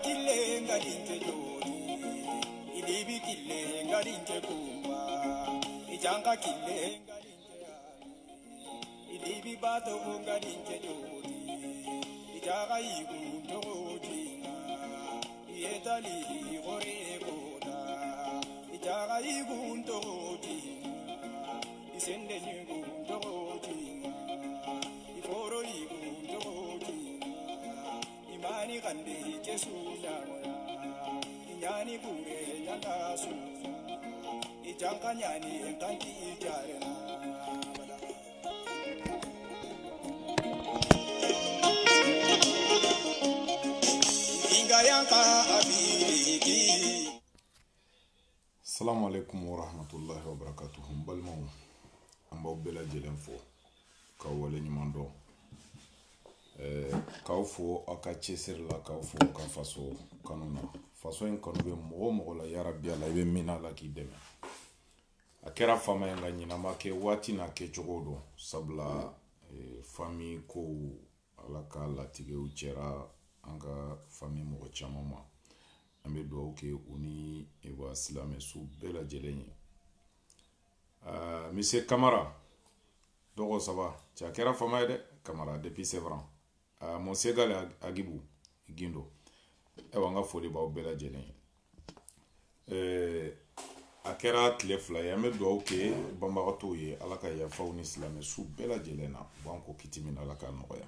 Kile ngalinte jodi ilibi kile ngalinte kumba ijanga kile ngalinte ali ilibi bato ngalinte jodi ijaga yigu ndojinga yetali gore koda ijaga yigu ndojinga isende yigu ndojinga iforo yigu ndojinga imani kande Jesu nyani bure nyanga su ijanga nyani entanti ijarena inga yanka abiki. Assalamu alaikum wa rahmatullahi wa barakatuh. Balmaw amba bela jelen fo ka wala nyimando kaw fo aka cesir la kaw fo ka faso kanuna faso en kanu be mogo la ya rabbi ala be mina la ki deme akera fama nga nyina make wati na ke jogodo sabla fami ko ala ka latige uchera anga fami mogo chamama ambe do ke uni e wa islam su bela jelenye monsieur Camara dogo saba cha akera fama de Camara depuis c'est vrai mon segal agibu gindo ewa nga foli ba bela jelen akera tile fla ya me do ke bamba to ye ala ka ya fauni islam su bela jelena banko kitimin ala ka noya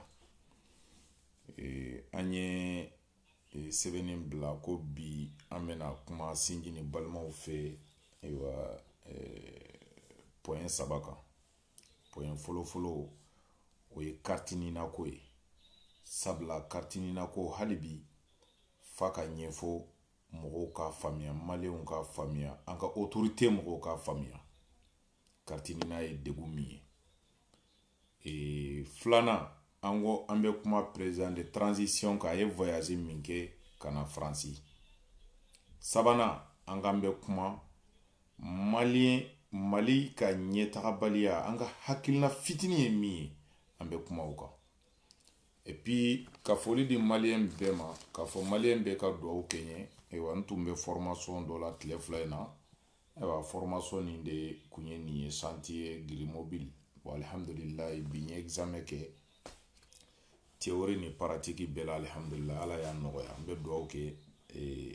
anye sevenin bla ko bi amena kuma sinjini balmaw fe ewa point sabaka point folo o ye kartini na ko ye sabla kartini na ko halibi faka nyefo mogo ka famia maleon ka famia anka autorité mogo ka famia kartini na e degumi e flana ango ambe kuma président de transition ka e voyager minke kana France sabana angambe kuma mali ka nyeta balia anga hakilna fitini mi ambe kuma uka. Et puis ka foli di malien bema ka fo malien be ka do kenye e wan tumbe formation do la tleflena e wa formation ni de kunye ni chantier gri mobile walhamdulillah bi examen ke théorie ni pratique bela alhamdulillah ala ya no ya be do ke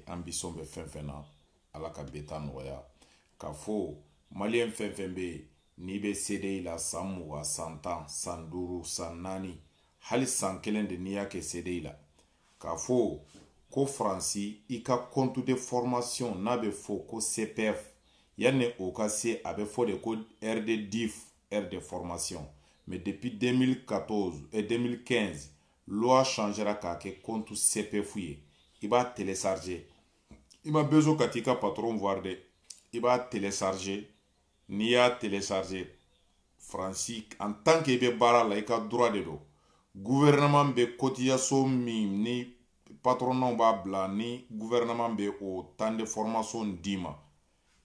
ambition be fenfena ala ka beta no ya ka fo malien fenfembe ni be cede la samu wa 100 ans 100 100 hali san kelen de niya ke cede la ka fo ko franci i ka compte de formation na be fo ko CPF yanne o ka se abe fo de ko RD10 R de formation mais depuis 2014 et 2015 loi changera ka ke compte CPF ye i ba télécharger i ba besoin katika patron voir de i ba télécharger ni ya télécharger franci en tant que be bara la i ka droit de do gouvernement be cotisation min ni patronat ba bla ni gouvernement be o temps de formation dima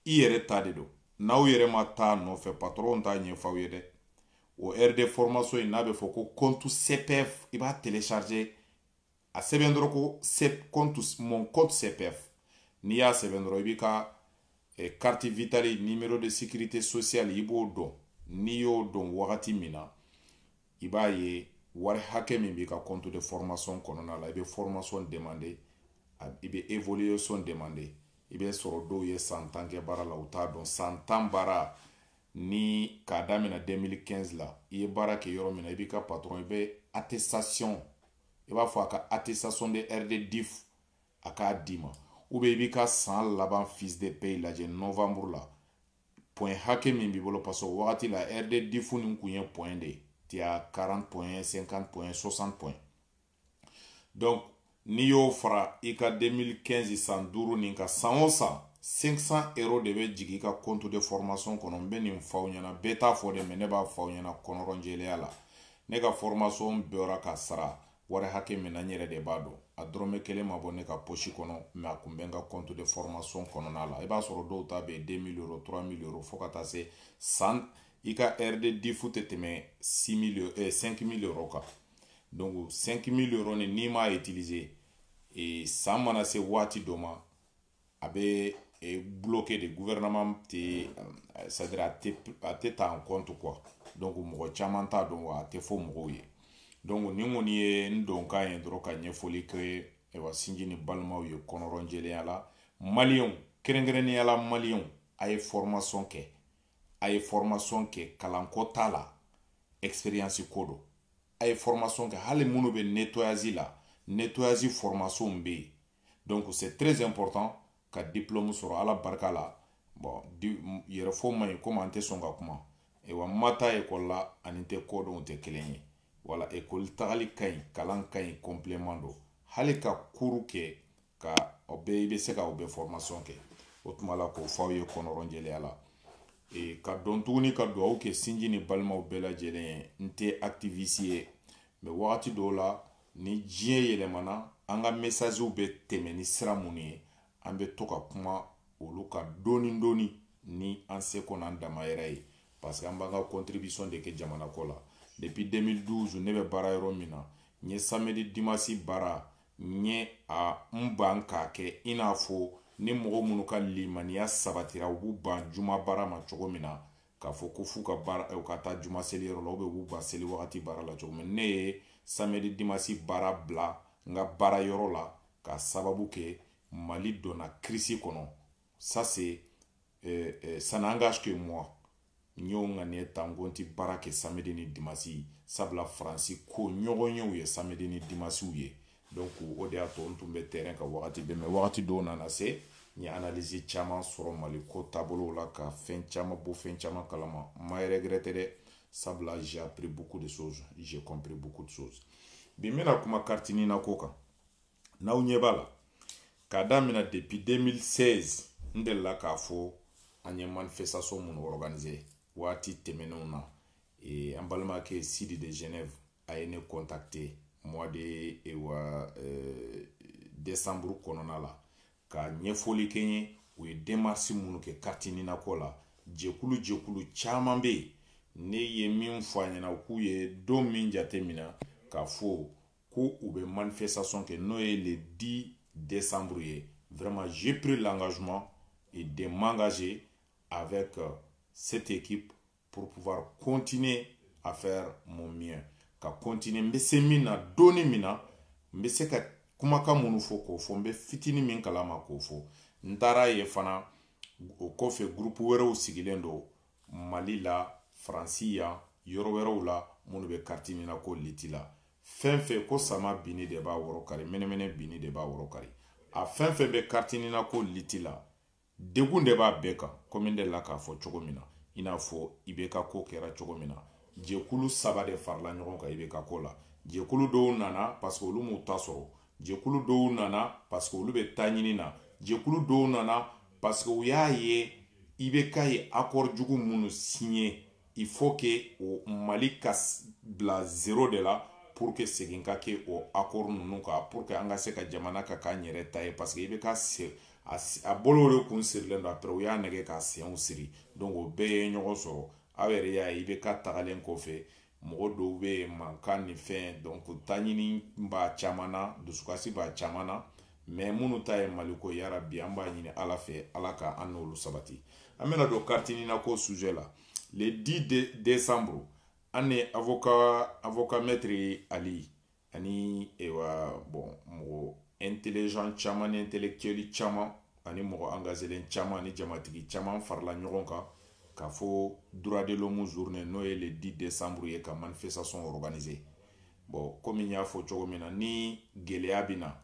i yere ta de do na o yere ma ta no fe patron ta nye fa yede o RD formation na be fo ko compte CPF i ba télécharger a sebendro ko compte mon compte CPF ni ya sebendro bi ka carte vitale numéro de sécurité sociale ibo do ni yo don wakati mina i ba ye wari hake min bi ka compte de formation konona la ibe formation demander ibe évolution demander ibe soro do ye 100 ans ke bara la uta don 100 ans bara ni ka damina 2015 la iye bara ke yoro mina ibe ka patron ibe attestation i b'a fɔ a ka attestation de RD diff a k'a d'i ma ou bien i b'i ka san laban fiche de paye lajɛ novembre la point hakɛ min b'i bolo parce que o wagati la RD diff nin kun ye point de ti à 40 points 50 points 60 points donc n'i y'o fara i ka 2015 san duuru nin ka san o san 500 € de bɛ jigin i ka compte de formation kɔnɔ n bɛ nin f'aw ɲɛna bɛɛ t'a fɔ de mais ne b'a f'aw ɲɛna kɔnɔrɔnjɛlenya la ne ka formation bɛɛ ka sara wari hakɛ min na n yɛrɛ de b'a dɔn a dɔrɔmɛ kelen ma bɔ ne ka poche kɔnɔ mais a kun bɛ n ka compte de formation kɔnɔna la i b'a sɔrɔ dɔw ta bɛ 2000 € 3000 € fo ka taa se san i ka RD diff tɛ tɛmɛ 5000 € kan donc 5000 € ni n'i m'a utiliser san mana se waati dɔ ma a bɛ bloqué de gouvernement tɛ c'est-à-dire a tɛ ta en compte quoi donc mɔgɔ caman t'a dɔn wa a tɛ fɔ mɔgɔw ye donc ni kɔni ye n dɔn k'a ye dɔrɔn ka ɲɛfɔli kɛ wa sinji ni balimaw ye kɔnɔrɔnjɛlenya la maliyɛnw kɛrɛnkɛrɛnnenya la maliyɛnw a ye formation kɛ kalanko t'a la expérience ko don a ye formation kɛ hali minnu bɛ nettoyage formation bɛ yen donc c'est très important ka diplôme sɔrɔ ala barika la bon yɛrɛ fɔ man ɲi komi an tɛ sɔn ka kuma wa n ma taa école la ani tɛ kodɔnw tɛ kelen ye wala école tagali ka ɲi kalan ka ɲi complément don hali ka cours kɛ ka o bɛɛ i bɛ se ka o bɛɛ formation kɛ o tuma la k'o f'aw ye kɔnɔrɔnjɛlenya la ka dɔn tuguni ka dugawu kɛ sinji ni balimaw bɛɛ lajɛlen ye n tɛ activiste ye mais wagati dɔw la ni diɲɛ yɛlɛmana an ka messagew bɛ tɛmɛ ni sira minnu ye an bɛ to ka kuma olu ka dɔɔni ni an seko n'an damayɛrɛ ye parce que an b'an ka contribution de kɛ jamana ko la depuis 2012 ne bɛ baara yɔrɔ min na n ye samedi dimanche baara n ye n ban k'a kɛ i n'a fɔ ni mɔgɔ minnu ka limaniya sabatira u b'u ban juma baara ma cogo min na k'a fɔ ko f'u ka baara u ka taa juma seli yɔrɔ la u b'u ban seli wagati baara la cogo min ne ye samedi dimanche baara bila n ka baara yɔrɔ la ka sababu kɛ Mali donna crise kɔnɔ ça c'est ça n'engage que moi n y'o ŋaniya ta n ko n ti baara kɛ samedi ni dimanche sabula faransi ko ɲɔgɔn yew ye samedi ni dimanche ye donc o de y'a to n tun bɛ terrain ka wagati bɛɛ mais wagati dɔw nana se n ye analyse caman sɔrɔ Mali ko taabolo la ka fɛn caman bɔ fɛn caman kalama n ma regretter dɛ sabula j'ai appris beaucoup de choses j'ai compris beaucoup de choses bi n bɛna kuma carte ɲina ko kan n'aw ɲɛ b'a la k'a daminɛ depuis 2016 n delila k'a fɔ an ye manifestation minnu organiser waati tɛmɛnenw na an balimakɛ Sidi de Genève a ye ne contacter mois de décembre kɔnɔna la ka ɲɛfɔli kɛ n ye u ye démarche minnu kɛ carte ɲina ko la jɛkulu caman bɛ yen ne ye min fɔ a ɲɛna k'u ye don min jate minɛ k'a fɔ ko u bɛ manifestation kɛ n'o ye le 10 décembre ye vraiment j'ai pris l'engagement et de m'engager avec cette équipe pour pouvoir continuer à faire mon mieux ka continuer n bɛ se min na doni min na n bɛ se ka kumakan minnu fɔ k'o fɔ n bɛ fitinin min kalama k'o fɔ n taara ye fana o kɔfɛ groupe wɛrɛw sigilen don Mali la Faransi yan yɔrɔ wɛrɛw la minnu bɛ carte ɲina ko liti la fɛn fɛn ko sama binni de b'a wɔrɔ kari mɛnɛmɛnɛ binni de b'a wɔrɔ kari a fɛn fɛn bɛ carte ɲina ko liti la degun de b'a bɛɛ kan komi n delila k'a fɔ cogo min na i n'a fɔ IBK ko kɛra cogo min na jɛkulu 3 de farala ɲɔgɔn kan IBK ko la jɛkulu dɔw nana parce que olu m'u ta sɔrɔ jɛkulu dɔw nana parce que olu bɛ ta ɲini na jɛkulu dɔw nana parce que u y'a ye IBK ye accord jugu minnu signé il faut que o Mali ka bila 0 de la pour que segin ka kɛ o accord ninnu kan pour que an ka se ka jamana ka k'an yɛrɛ ta ye parce que IBK a bolo de kun sirilen don après u y'a nɛgɛ k'a senw siri donc o bɛɛ ye ɲɔgɔn sɔrɔ aw yɛrɛ y'a ye IBK tagalen kɔfɛ mɔgɔ dɔw bɛ yen mankan ni fɛn donc ta ɲini b'a caman na dusukasi b'a caman na mais minnu ta ye Maliko yarabi an b'a ɲini Ala fɛ Ala ka an n'olu sabati an bɛna don carte ɲina ko sujet la le 10 décembre an ni avocat maître Ali ani bon mɔgɔ intelligent caman ni intellectuel caman ani mɔgɔ engagélen caman ni jamatigi caman farala ɲɔgɔn kan k'a fɔ droit de l'homme journée n'o ye le 10 décembre ye ka manifestation organiser bon komi n y'a fɔ cogo min na ni gɛlɛya bɛ na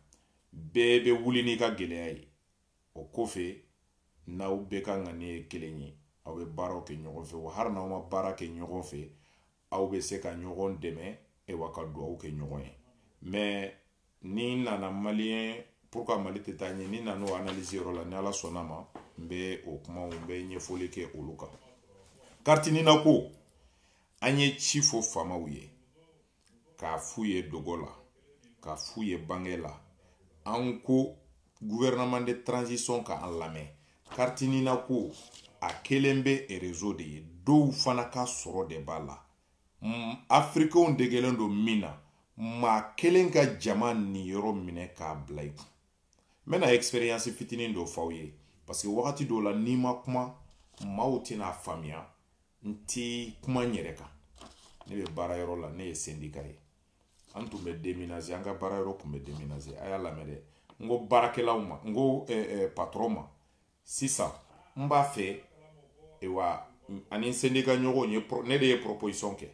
bɛɛ bɛ wuli n'i ka gɛlɛya ye o kɔfɛ n'aw bɛɛ ka ŋani ye kelen ye aw bɛ baaraw kɛ ɲɔgɔn fɛ wa hali n'aw ma baara kɛ ɲɔgɔn fɛ aw bɛ se ka ɲɔgɔn dɛmɛ wa ka duwawu kɛ ɲɔgɔn ye mais ni nana maliyɛn pour que mali tɛ taa ɲɛ ni nana o analyse yɔrɔ la ni ala sɔnna ma n bɛ o kumaw n bɛ ɲɛfɔli kɛ olu kan carte ɲina ko an ye ci fɔ faamaw ye k'a f'u ye dogo la k'a f'u ye bange la an ko gouvernement de transition ka an lamɛn carte ɲina ko a kelen bɛ réseau de ye dɔw fana ka sɔrɔ de b'a la africains degelen don min na maa kelen ka jama ni yɔrɔ minɛ k'a bila i kun n bɛna expérience fitinin dɔ f'aw ye parce que wagati dɔw la n'i ma kuma maaw tɛna faamuya n tɛ kuma n yɛrɛ kan ne bɛ baara yɔrɔ la ne ye syndicat ye an tun bɛ déménager an ka baara yɔrɔ tun bɛ déménager a y'a lamɛn dɛ n ko baarakɛlaw ma n ko patron ma sisan n b'a fɛ wa ani syndicat ɲɔgɔnw ye ne de ye proposition kɛ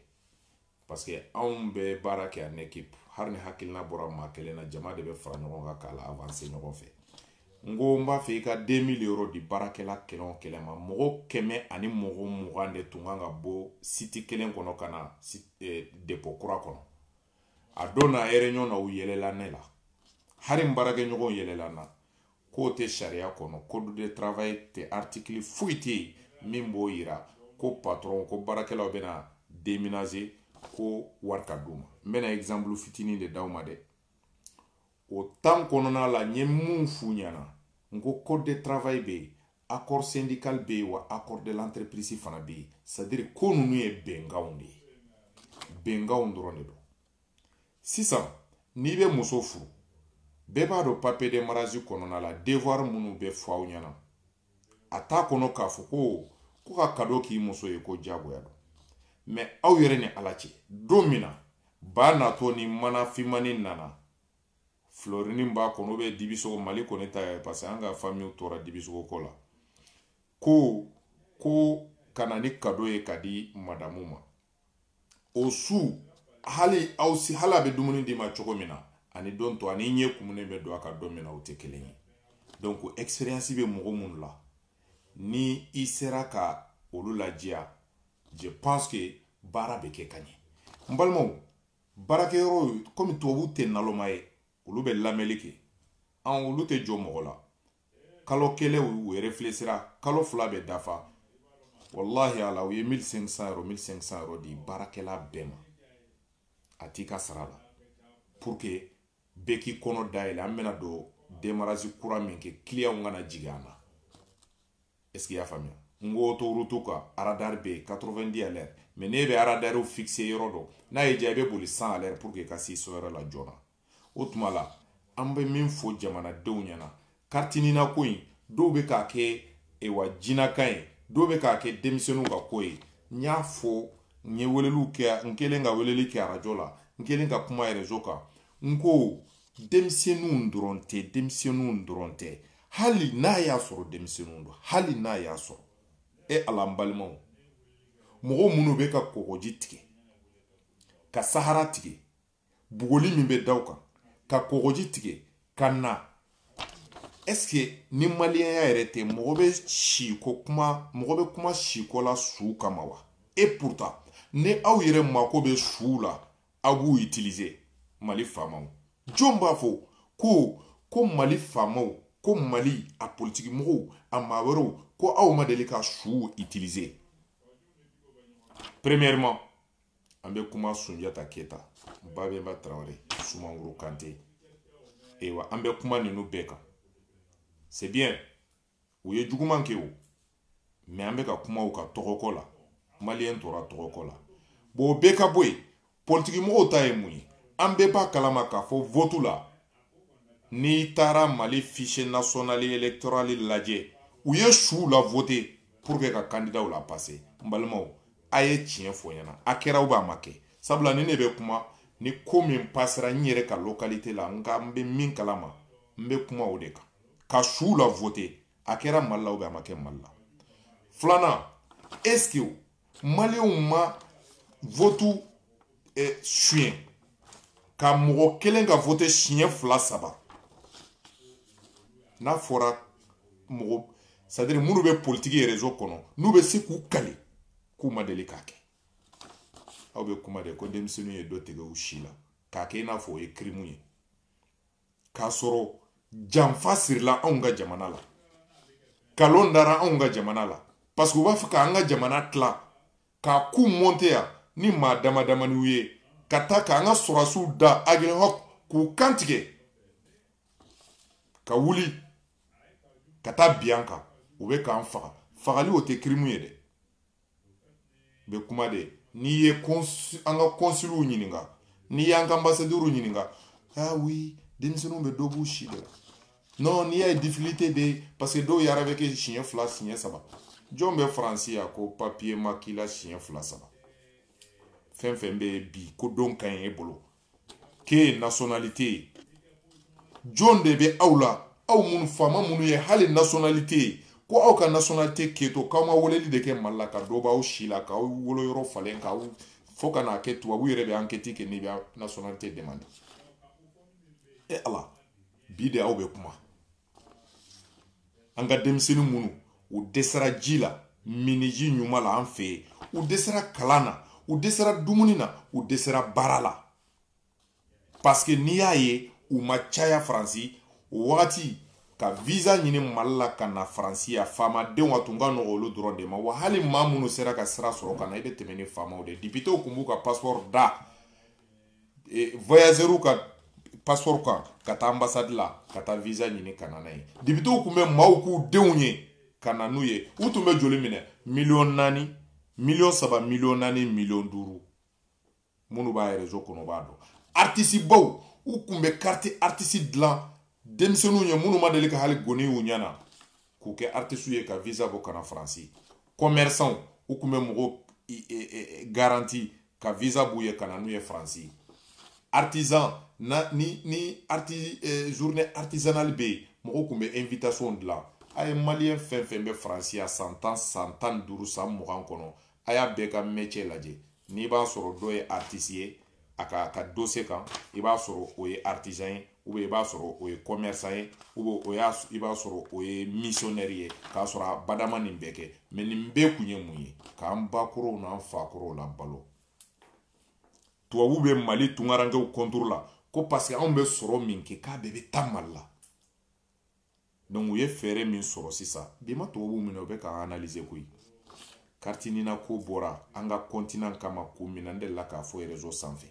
parce que anw bɛ baara kɛ en équipe har ni hakilina bɔra maa kelen na jama de bɛ fara ɲɔgɔn kan k'a la avancer ɲɔgɔn fɛ n ko n b'a fɛ i ka 2000 euro di baarakɛla kelen o kelen ma mɔgɔ 100 ani mɔgɔ 20 de tun kan ka bɔ site kelen kɔnɔ ka na dépôt kura kɔnɔ a don na réunion na u yɛlɛla ne la hari n baarakɛɲɔgɔnw yɛlɛla na k'o tɛ sariya kɔnɔ code de travail tɛ article foyi tɛ yen min b'o yira ko patron ko baarakɛlaw bɛna déménager ko wari ka d'u ma n bɛna exemple fitinin de d'aw ma dɛ o temps kɔnɔna la n ye mun f'u ɲɛna n ko code de travail bɛ yen accord syndical bɛ yen wa accord de l'entreprise fana bɛ yen c'est à dire ko ninnu ye bɛnkanw de ye bɛnkanw dɔrɔn de don sisan n'i bɛ muso furu bɛɛ b'a dɔn papier de mariage kɔnɔna la devoir minnu bɛ fɔ aw ɲɛna a t'a kɔnɔ k'a fɔ ko ka cadeau k'i muso ye ko diyagoya don mais aw yɛrɛ ni ala cɛ don min na ba natɔ ni mana fimani nana florinin b'a kɔnɔ bɛ dibisogo mali kɔni ta ye parce que an ka famille tora dibisogo ko la ko kana ni cadeau ye ka di madamu ma o su hali a bɛ dumuni di ma cogo min na ani don to ani ɲɛ kumunen bɛ don a ka don min na o tɛ kelen ye donc expérience bɛ mɔgɔ minnu la ni i sera ka olu ladiya je pense que baara bɛ kɛ ka ɲɛ n balimaw baarakɛyɔrɔ komi tubabu tɛ naloma ye olu bɛ lamɛnli kɛ olu tɛ jɔ mɔgɔ la kalo kelen u réfléchira kalo fila bɛ dafa wallahi ala u ye 1500 euro 1500 euro di baarakɛla bɛɛ ma a t'i ka sara la pour que bɛɛ k'i kɔnɔ dayɛlɛ an bɛna don démarrage kura min kɛ client kana jigin an na est-ce que i y'a faamuya n ko autoroute ka radar bɛ 90 à l'heure mais ne bɛ radar fixé yɔrɔ dɔ n'a ye diya i bɛ boli 100 à l'heure pour que ka se so yɔrɔ la joona o tuma la an bɛ min fɔ jamanadenw ɲɛna carte ɲina ko in dɔw bɛ k'a kɛ wa jinakan ye dɔw bɛ k'a kɛ denmisɛnninw ka ko ye n y'a fɔ n ye weleliw kɛ n kɛlen ka weleli kɛ arajo la n kɛlen ka kuma réseau kan n ko denmisɛnninw dɔrɔn tɛ hali n'a y'a sɔrɔ denmisɛnninw don hali n'a y'a sɔrɔ ala n balimaw mɔgɔ minnu bɛ ka kɔgɔji tigɛ ka sahara tigɛ bugɔli min bɛ daw kan ka kɔgɔji tigɛ ka na est-ce que ni maliyɛnya yɛrɛ tɛ mɔgɔ bɛ kuma siko la su kama wa et pourtant ni aw yɛrɛ mako bɛ su la aw b'u utiliser mali faamaw jɔn b'a fɔ ko mali faamaw ko mali a politiki mɔgɔw a maa wɛrɛw ko aw ma deli ka su utiliser premièrement an bɛ kuma Sunjata Keyita Babemba Traoré Sumaworo Kante ewa an bɛ kuma ninnu bɛɛ kan c'est bien u ye juguman kɛ o mais an bɛ ka kuma u ka tɔgɔkɔ la maliyɛn tora tɔgɔkɔ la bon o bɛɛ ka bɔ yen politiki mɔgɔw ta ye mun ye an bɛɛ b'a kalama k'a fɔ vote la n'i taara mali fichier national électoral lajɛ u ye su la voter pour que ka candidat la passer n balimaw a ye tiɲɛ fɔ ɲɛna a kɛra ou a ma kɛ sabula ni ne bɛ kuma ni ko min passera n yɛrɛ ka localité la nka n bɛ min kalama n bɛ kuma o de kan ka su la voter a kɛra mali la ou a ma kɛ mali la filanan est-ce que maliyɛnw ma vote suɲɛ ka mɔgɔ kelen ka vote siɲɛ 2-3 n'a fɔra mɔgɔ c'est-à-dire minnu bɛ politique réseau kɔnɔ n'u bɛ se k'u kali k'u ma deli k'a kɛ aw bɛ kuma de ko denmisɛnninw ye dɔ tigɛ u si la k'a kɛ i n'a fɔ o ye crime ye k'a sɔrɔ janfa sirila anw ka jamana la kalon dara anw ka jamana la parce que u b'a fɛ k'an ka jamana tila k'a ku monter yan ni maa dama damaniw ye ka taa k'an ka sɔrɔsiw da Aguelhok k'u kantigɛ ka wuli ka taa bin an kan u bɛ k'an faga fagali o tɛ crime ye dɛ bɛ kuma de n'i ye an ka consuliw ɲininka n'i y'an ka ambassadeurs ɲininka ah oui denmisɛnninw bɛ dɔ b'u si de la non n'i y'a ye difficulté bɛ parce que dɔw yɛrɛ bɛ kɛ siɲɛ 2 siɲɛ 3 jɔn bɛ faransi yan ko papier ma k'i la siɲɛ 2-3 fɛn fɛn bɛ bi ko don ka ɲi e bolo k'e ye nationalité ye jɔn de bɛ aw la aw minnu faama minnu ye hali nationalité ye ko aw ka nationalité k'e to k'aw ma weleli de kɛ Mali la ka dɔ b'aw si la k'aw wolo yɔrɔ falen k'aw fo ka n'a kɛ tubabu yɛrɛ bɛ enquête kɛ n'i bɛ nationalité demander e ala bi de aw bɛ kuma an ka denmisɛnnin minnu u dɛsɛra ji la miniji ɲuman la an fɛ yen u dɛsɛra kalan na u dɛsɛra dumuni na u dɛsɛra baara la parce que n'i y'a ye u ma caya Faransi o wagati ka visa ɲini Mali la ka na Faransi ya faamadenw a tun ka nɔgɔ olu dɔrɔn de ma wa hali maa minnu sera ka sira sɔrɔ ka na i bɛ tɛmɛ ni faamaw de députés tun b'u ka passeport da voyageurs ka passeport kan ka taa ambassade la ka taa visa ɲini ka na n'a ye députés tun bɛ maaw k'u denw ye ka na n'u ye u tun bɛ joli minɛ 4 miliyɔn 3 miliyɔn 4 miliyɔn 5 minnu b'a réseau kɔnɔ b'a dɔn artiste baw u tun bɛ carte artiste dilan denmisɛnninw ye minnu ma deli ka hali goni y'u ɲɛna k'u kɛ artiste ye ka visa bɔ ka na Faransi commerçant u tun bɛ mɔgɔw garanti ka visa b'u ye ka na n'u ye Faransi artisan ni journée artisanale bɛ yen mɔgɔw tun bɛ invitation dilan a ye maliyɛn fɛn fɛn bɛ Faransi ya san 10 san 15 san 20 kɔnɔ a y'a bɛɛ ka métier lajɛ n'i b'a sɔrɔ dɔ ye artiste ye a ka dossier kan i b'a sɔrɔ o ye artisan ye ou bien i b'a sɔrɔ o ye commerçant ye ou bien i b'a sɔrɔ o ye missionnaire ye k'a sɔrɔ a badama nin bɛɛ kɛ mais nin bɛɛ kun ye mun ye k'an bakɔrɔw n'an fakɔrɔw la balo tubabu bɛ Mali tungarankew contour la ko parce que anw bɛ sɔrɔ min kɛ k'a bɛɛ bɛ taa Mali la donc u ye fɛɛrɛ min sɔrɔ sisan bi ma tubabu minɛ u bɛ k'an analyser koyi carte nina ko bɔra an ka continent kama ko minɛn de la k'a fɔ réseau sanfɛ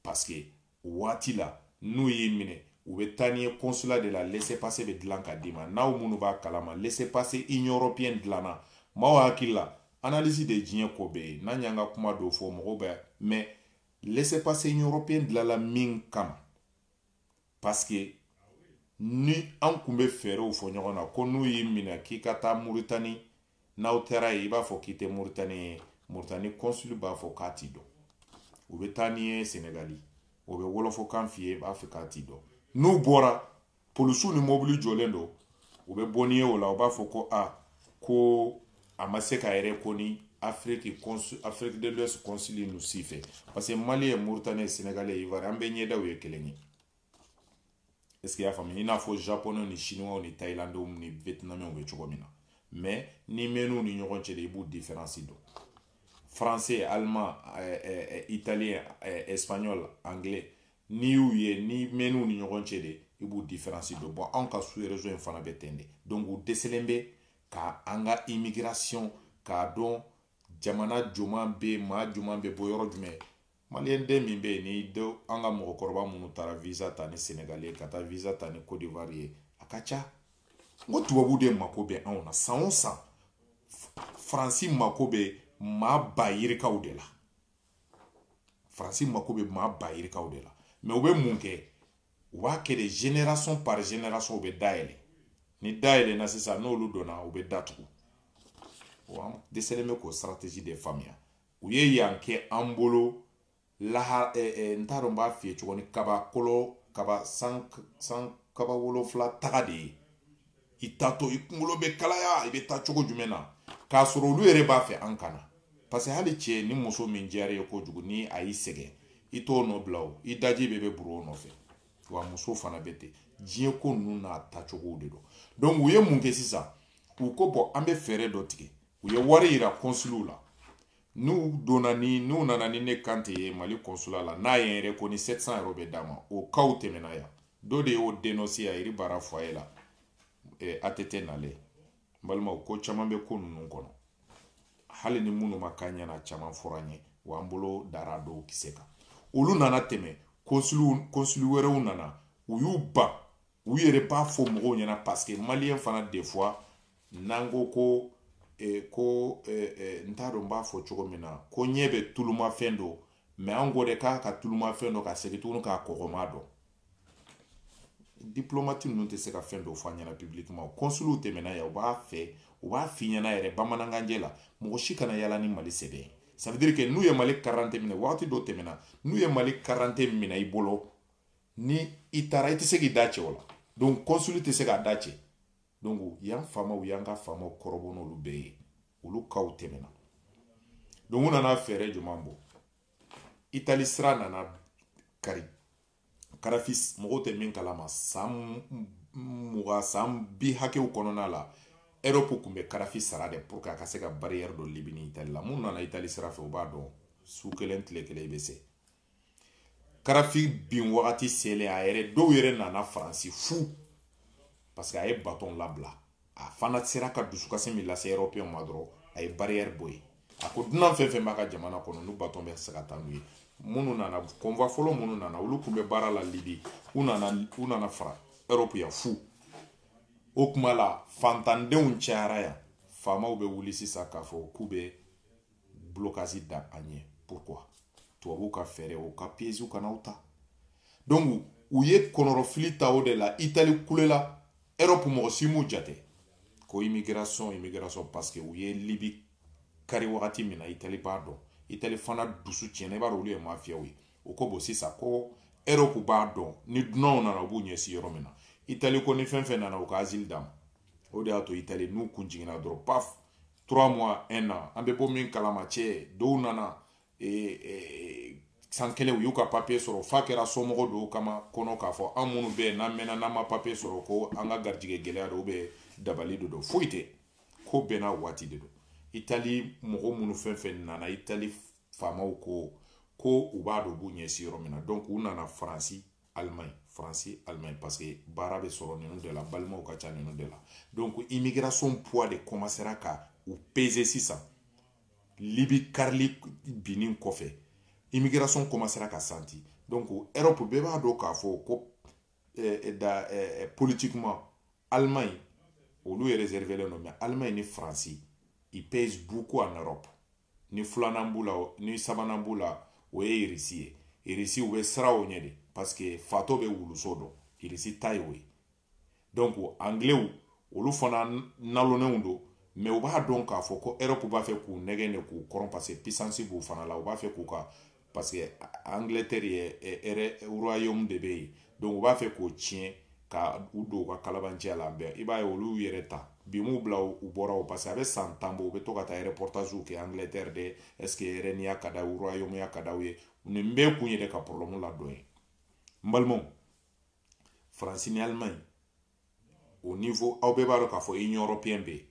parce que waati la n'u y'i minɛ u bɛ taa n'i ye consulat de la laissez-passer bɛ dilan ka d'i ma n'aw minnu b'a kalama laissez-passer Union européenne dilanna maaw hakili la analyse de diɲɛ ko bɛɛ ye n'an y'an ka kuma dɔw fɔ mɔgɔw bɛ mais laissez-passer Union européenne dilanla min kama parce que ni an tun bɛ fɛɛrɛw fɔ ɲɔgɔn na ko n'u y'i minɛ k'i ka taa Mauritanie n'aw taara ye i b'a fɔ k'i tɛ Mauritanie ye Mauritanie consul b'a fɔ k'a t'i dɔn u bɛ taa n'i ye Sénégali o bɛ wolofokan f'i ye b'a fɛ k'a t'i dɔn n'u bɔra polisiw ni mobili jɔlen don u bɛ bɔ n'i ye o la u b'a fɔ ko ko a ma se ka yɛrɛ ko ni Afrique de l'Ouest consul ninnu si fɛ parce que Mali ye Mauritanie Sénégalais Ivoire an bɛ ɲɛdaw ye kelen ye est-ce que i y'a faamu i n'a fɔ Japonais ni Chinois ni Thaïlandais ni Vietnamiens bɛ cogo min na mais ni mɛn'u ni ɲɔgɔn cɛ de i b'u différence dɔn français allemand italien espagnol anglais ni y'u ye ni mɛn'u ni ɲɔgɔn cɛ de i b'u différence dɔn bon anw ka sous région in fana bɛ ten de donc u dɛsɛlen bɛ ka an ka immigration k'a dɔn jamana juman bɛ maa juman bɛ bɔ yɔrɔ jumɛn maliyɛn den min bɛ yen ni dɔ an ka mɔgɔkɔrɔba minnu taara visa ta ni Sénégalais ka taa visa ta ni Côte d'Ivoire ye a ka ca n ko tubabu de mako bɛ anw na san o san Faransi mako bɛ maa ba yirikaw de la Faransi mako bɛ maa ba yirikaw de la mais u bɛ mun kɛ u b'a kɛ de génération par génération u bɛ dayɛlɛ ni dayɛlɛ na sisan n'olu donna u bɛ datugu an dɛsɛlen bɛ k'o stratégie de faamuya u ye yan kɛ an bolo n t'a dɔn n b'a f'i ye cogo ni kaba san kaba 7 taga de ye i taatɔ i kunkolo bɛ kalaya i bɛ taa cogo jumɛn na k'a sɔrɔ olu yɛrɛ b'a fɛ an kana parce que hali cɛ ni muso min diyara ye kojugu ni a y'i sɛgɛn i t'o nɔ bila o i daji bɛ bɛ buru o nɔfɛ wa muso fana bɛ ten diɲɛ ko ninnu n'a tacogow de don donc u ye mun kɛ sisan u ko bɔn an bɛ fɛɛrɛ dɔ tigɛ u ye wari yira kɔnsuliw la n'u nana ni ne kan tɛ ye mali kɔnsula la n'a ye yɛrɛ ko ni 700 euro bɛ d'a ma o kaw tɛmɛna yan dɔ de y'o dénoncé a yiri baara foyer la ATT nalen n balimaw ko caman bɛ ko ninnu kɔnɔ hali ni minnu ma kan ɲɛna caman fɔra n ye wa an bolo dara dɔw kisɛ kan olu nana tɛmɛ kɔnsuli wɛrɛw nana u y'u ban u yɛrɛ b'a fɔ mɔgɔw ɲɛna parce que maliyɛn fana des fois n'an ko n t'a dɔn n b'a fɔ cogo min na ko ɲɛ bɛ tulumafɛn dɔ mais an ko de k'a ka tulumafɛn dɔ ka segin tuguni k'a kɔgɔma dɔn diplomate ninnu tɛ se ka fɛn dɔw fɔ an ɲɛna publiquement consuliw tɛmɛna yan u b'a f'i ɲɛna yɛrɛ bamanankanjɛ la mɔgɔ si kana yala ni mali sɛbɛn ye ça veut dire que n'u ye mali carte minɛ waati dɔ tɛmɛna n'u ye mali carte minɛ i bolo ni i taara i tɛ se k'i da cɛ o la donc consuli tɛ se k'a da cɛ donc yan faamaw y'an ka faamaw kɔrɔbɔ n'olu bɛɛ ye olu kaw tɛmɛna donc u nana fɛɛrɛ jumɛn bɔ itali sira nana kari karafis mɔgɔw tɛ min kalama san 20 hakɛw kɔnɔna la Europe tun bɛ karafi sara de pour que a ka se ka barrière dɔ libi ni Itali la mun nana Itali sira fɛ u b'a dɔn su kelen tile kelen i bɛ se karafi bin wagati selen a yɛrɛ dɔw yɛrɛ nana Faransi fu parce que a ye bâton labila a fana sera ka dusukasi min lase Européen ma dɔrɔn a ye barrière bɔ yen a ko dunan fɛn fɛn b'a ka jamana kɔnɔ n'u bâton bɛ se ka taa n'u ye minnu nana convoi fɔlɔ minnu nana olu tun bɛ baara la Libi u nana fara Europe ya fu o kuma la fantandenw cayara yan faamaw bɛ wuli sisan k'a fɔ k'u bɛ blocage da an ɲɛ pourquoi tubabuw ka fɛɛrɛ o ka pièges kana u ta donc u ye kɔnɔrɔfili ta o de la Itali kulela Europe mɔgɔ si m'u jate ko immigration parce que u ye Libi kari wagati min na Itali b'a dɔn Itali fana dusu tiɲɛna i b'a dɔn olu ye mafiyaw ye o ko bon sisan ko Europe b'a dɔn ni dunanw nana u b'u ɲɛsin yɔrɔ min na Itali ko ni fɛn fɛn nana u ka asile d'a ma o de y'a to Itali n'u kun jiginna dɔrɔn paf 3 mois 1 an an bɛ bɔ min kalama cɛ dɔw nana san kelen u y'u ka papier sɔrɔ f'a kɛra somɔgɔ dɔw kama kɔnɔ k'a fɔ an minnu bɛ yen n'an mɛnna n'an ma papier sɔrɔ ko an ka garijɛgɛ gɛlɛya dɔw bɛ dabali de don foyi tɛ ko bɛɛ n'a waati de don Itali mɔgɔ minnu fɛn fɛn nana Itali faamaw ko u b'a dɔn u b'u ɲɛsin yɔrɔ min na donc u nana Faransi Allemagne parce que baara bɛ sɔrɔ ninnu de la balimaw ka ca ninnu de la donc immigration poids de commencera ka u peser sisan Libi karili binnin kɔfɛ immigration commencera ka santi donc Europe bɛɛ b'a dɔn k'a fɔ ko politiquement Allemagne olu ye réservé non mais Allemagne ni Faransi ils pèsent beaucoup en Europe ni filanan b'u la ni sabanan b'u la o ye Irisi ye Irisi u bɛ siran o ɲɛ de parce que fato bɛ wuluso dɔn Irisi ta ye o ye donc anglais olu fana nalonenw don mais u b'a dɔn k'a fɔ ko Europe b'a fɛ k'u nɛgɛn de k'u kɔrɔn parce que puissance b'u fana la u b'a fɛ k'u ka parce que Angleterre ye royaume de bɛ yen donc u b'a fɛ k'o tiɲɛ ka u don u ka kalabanciya la bɛɛ i b'a ye olu yɛrɛ ta bi m'u bila u bɔra o parce que a bɛ san 10 bɔ u bɛ to ka taa reportage kɛ Angleterre de est-ce que yɛrɛ ni y'a ka d'aw royaume ya ka d'aw ye nin bɛɛ kun yɛrɛ ka problème la dɔ ye n balimaw Faransi ni Allemagne au niveau aw bɛɛ b'a dɔn k'a fɔ Union européenne bɛ yen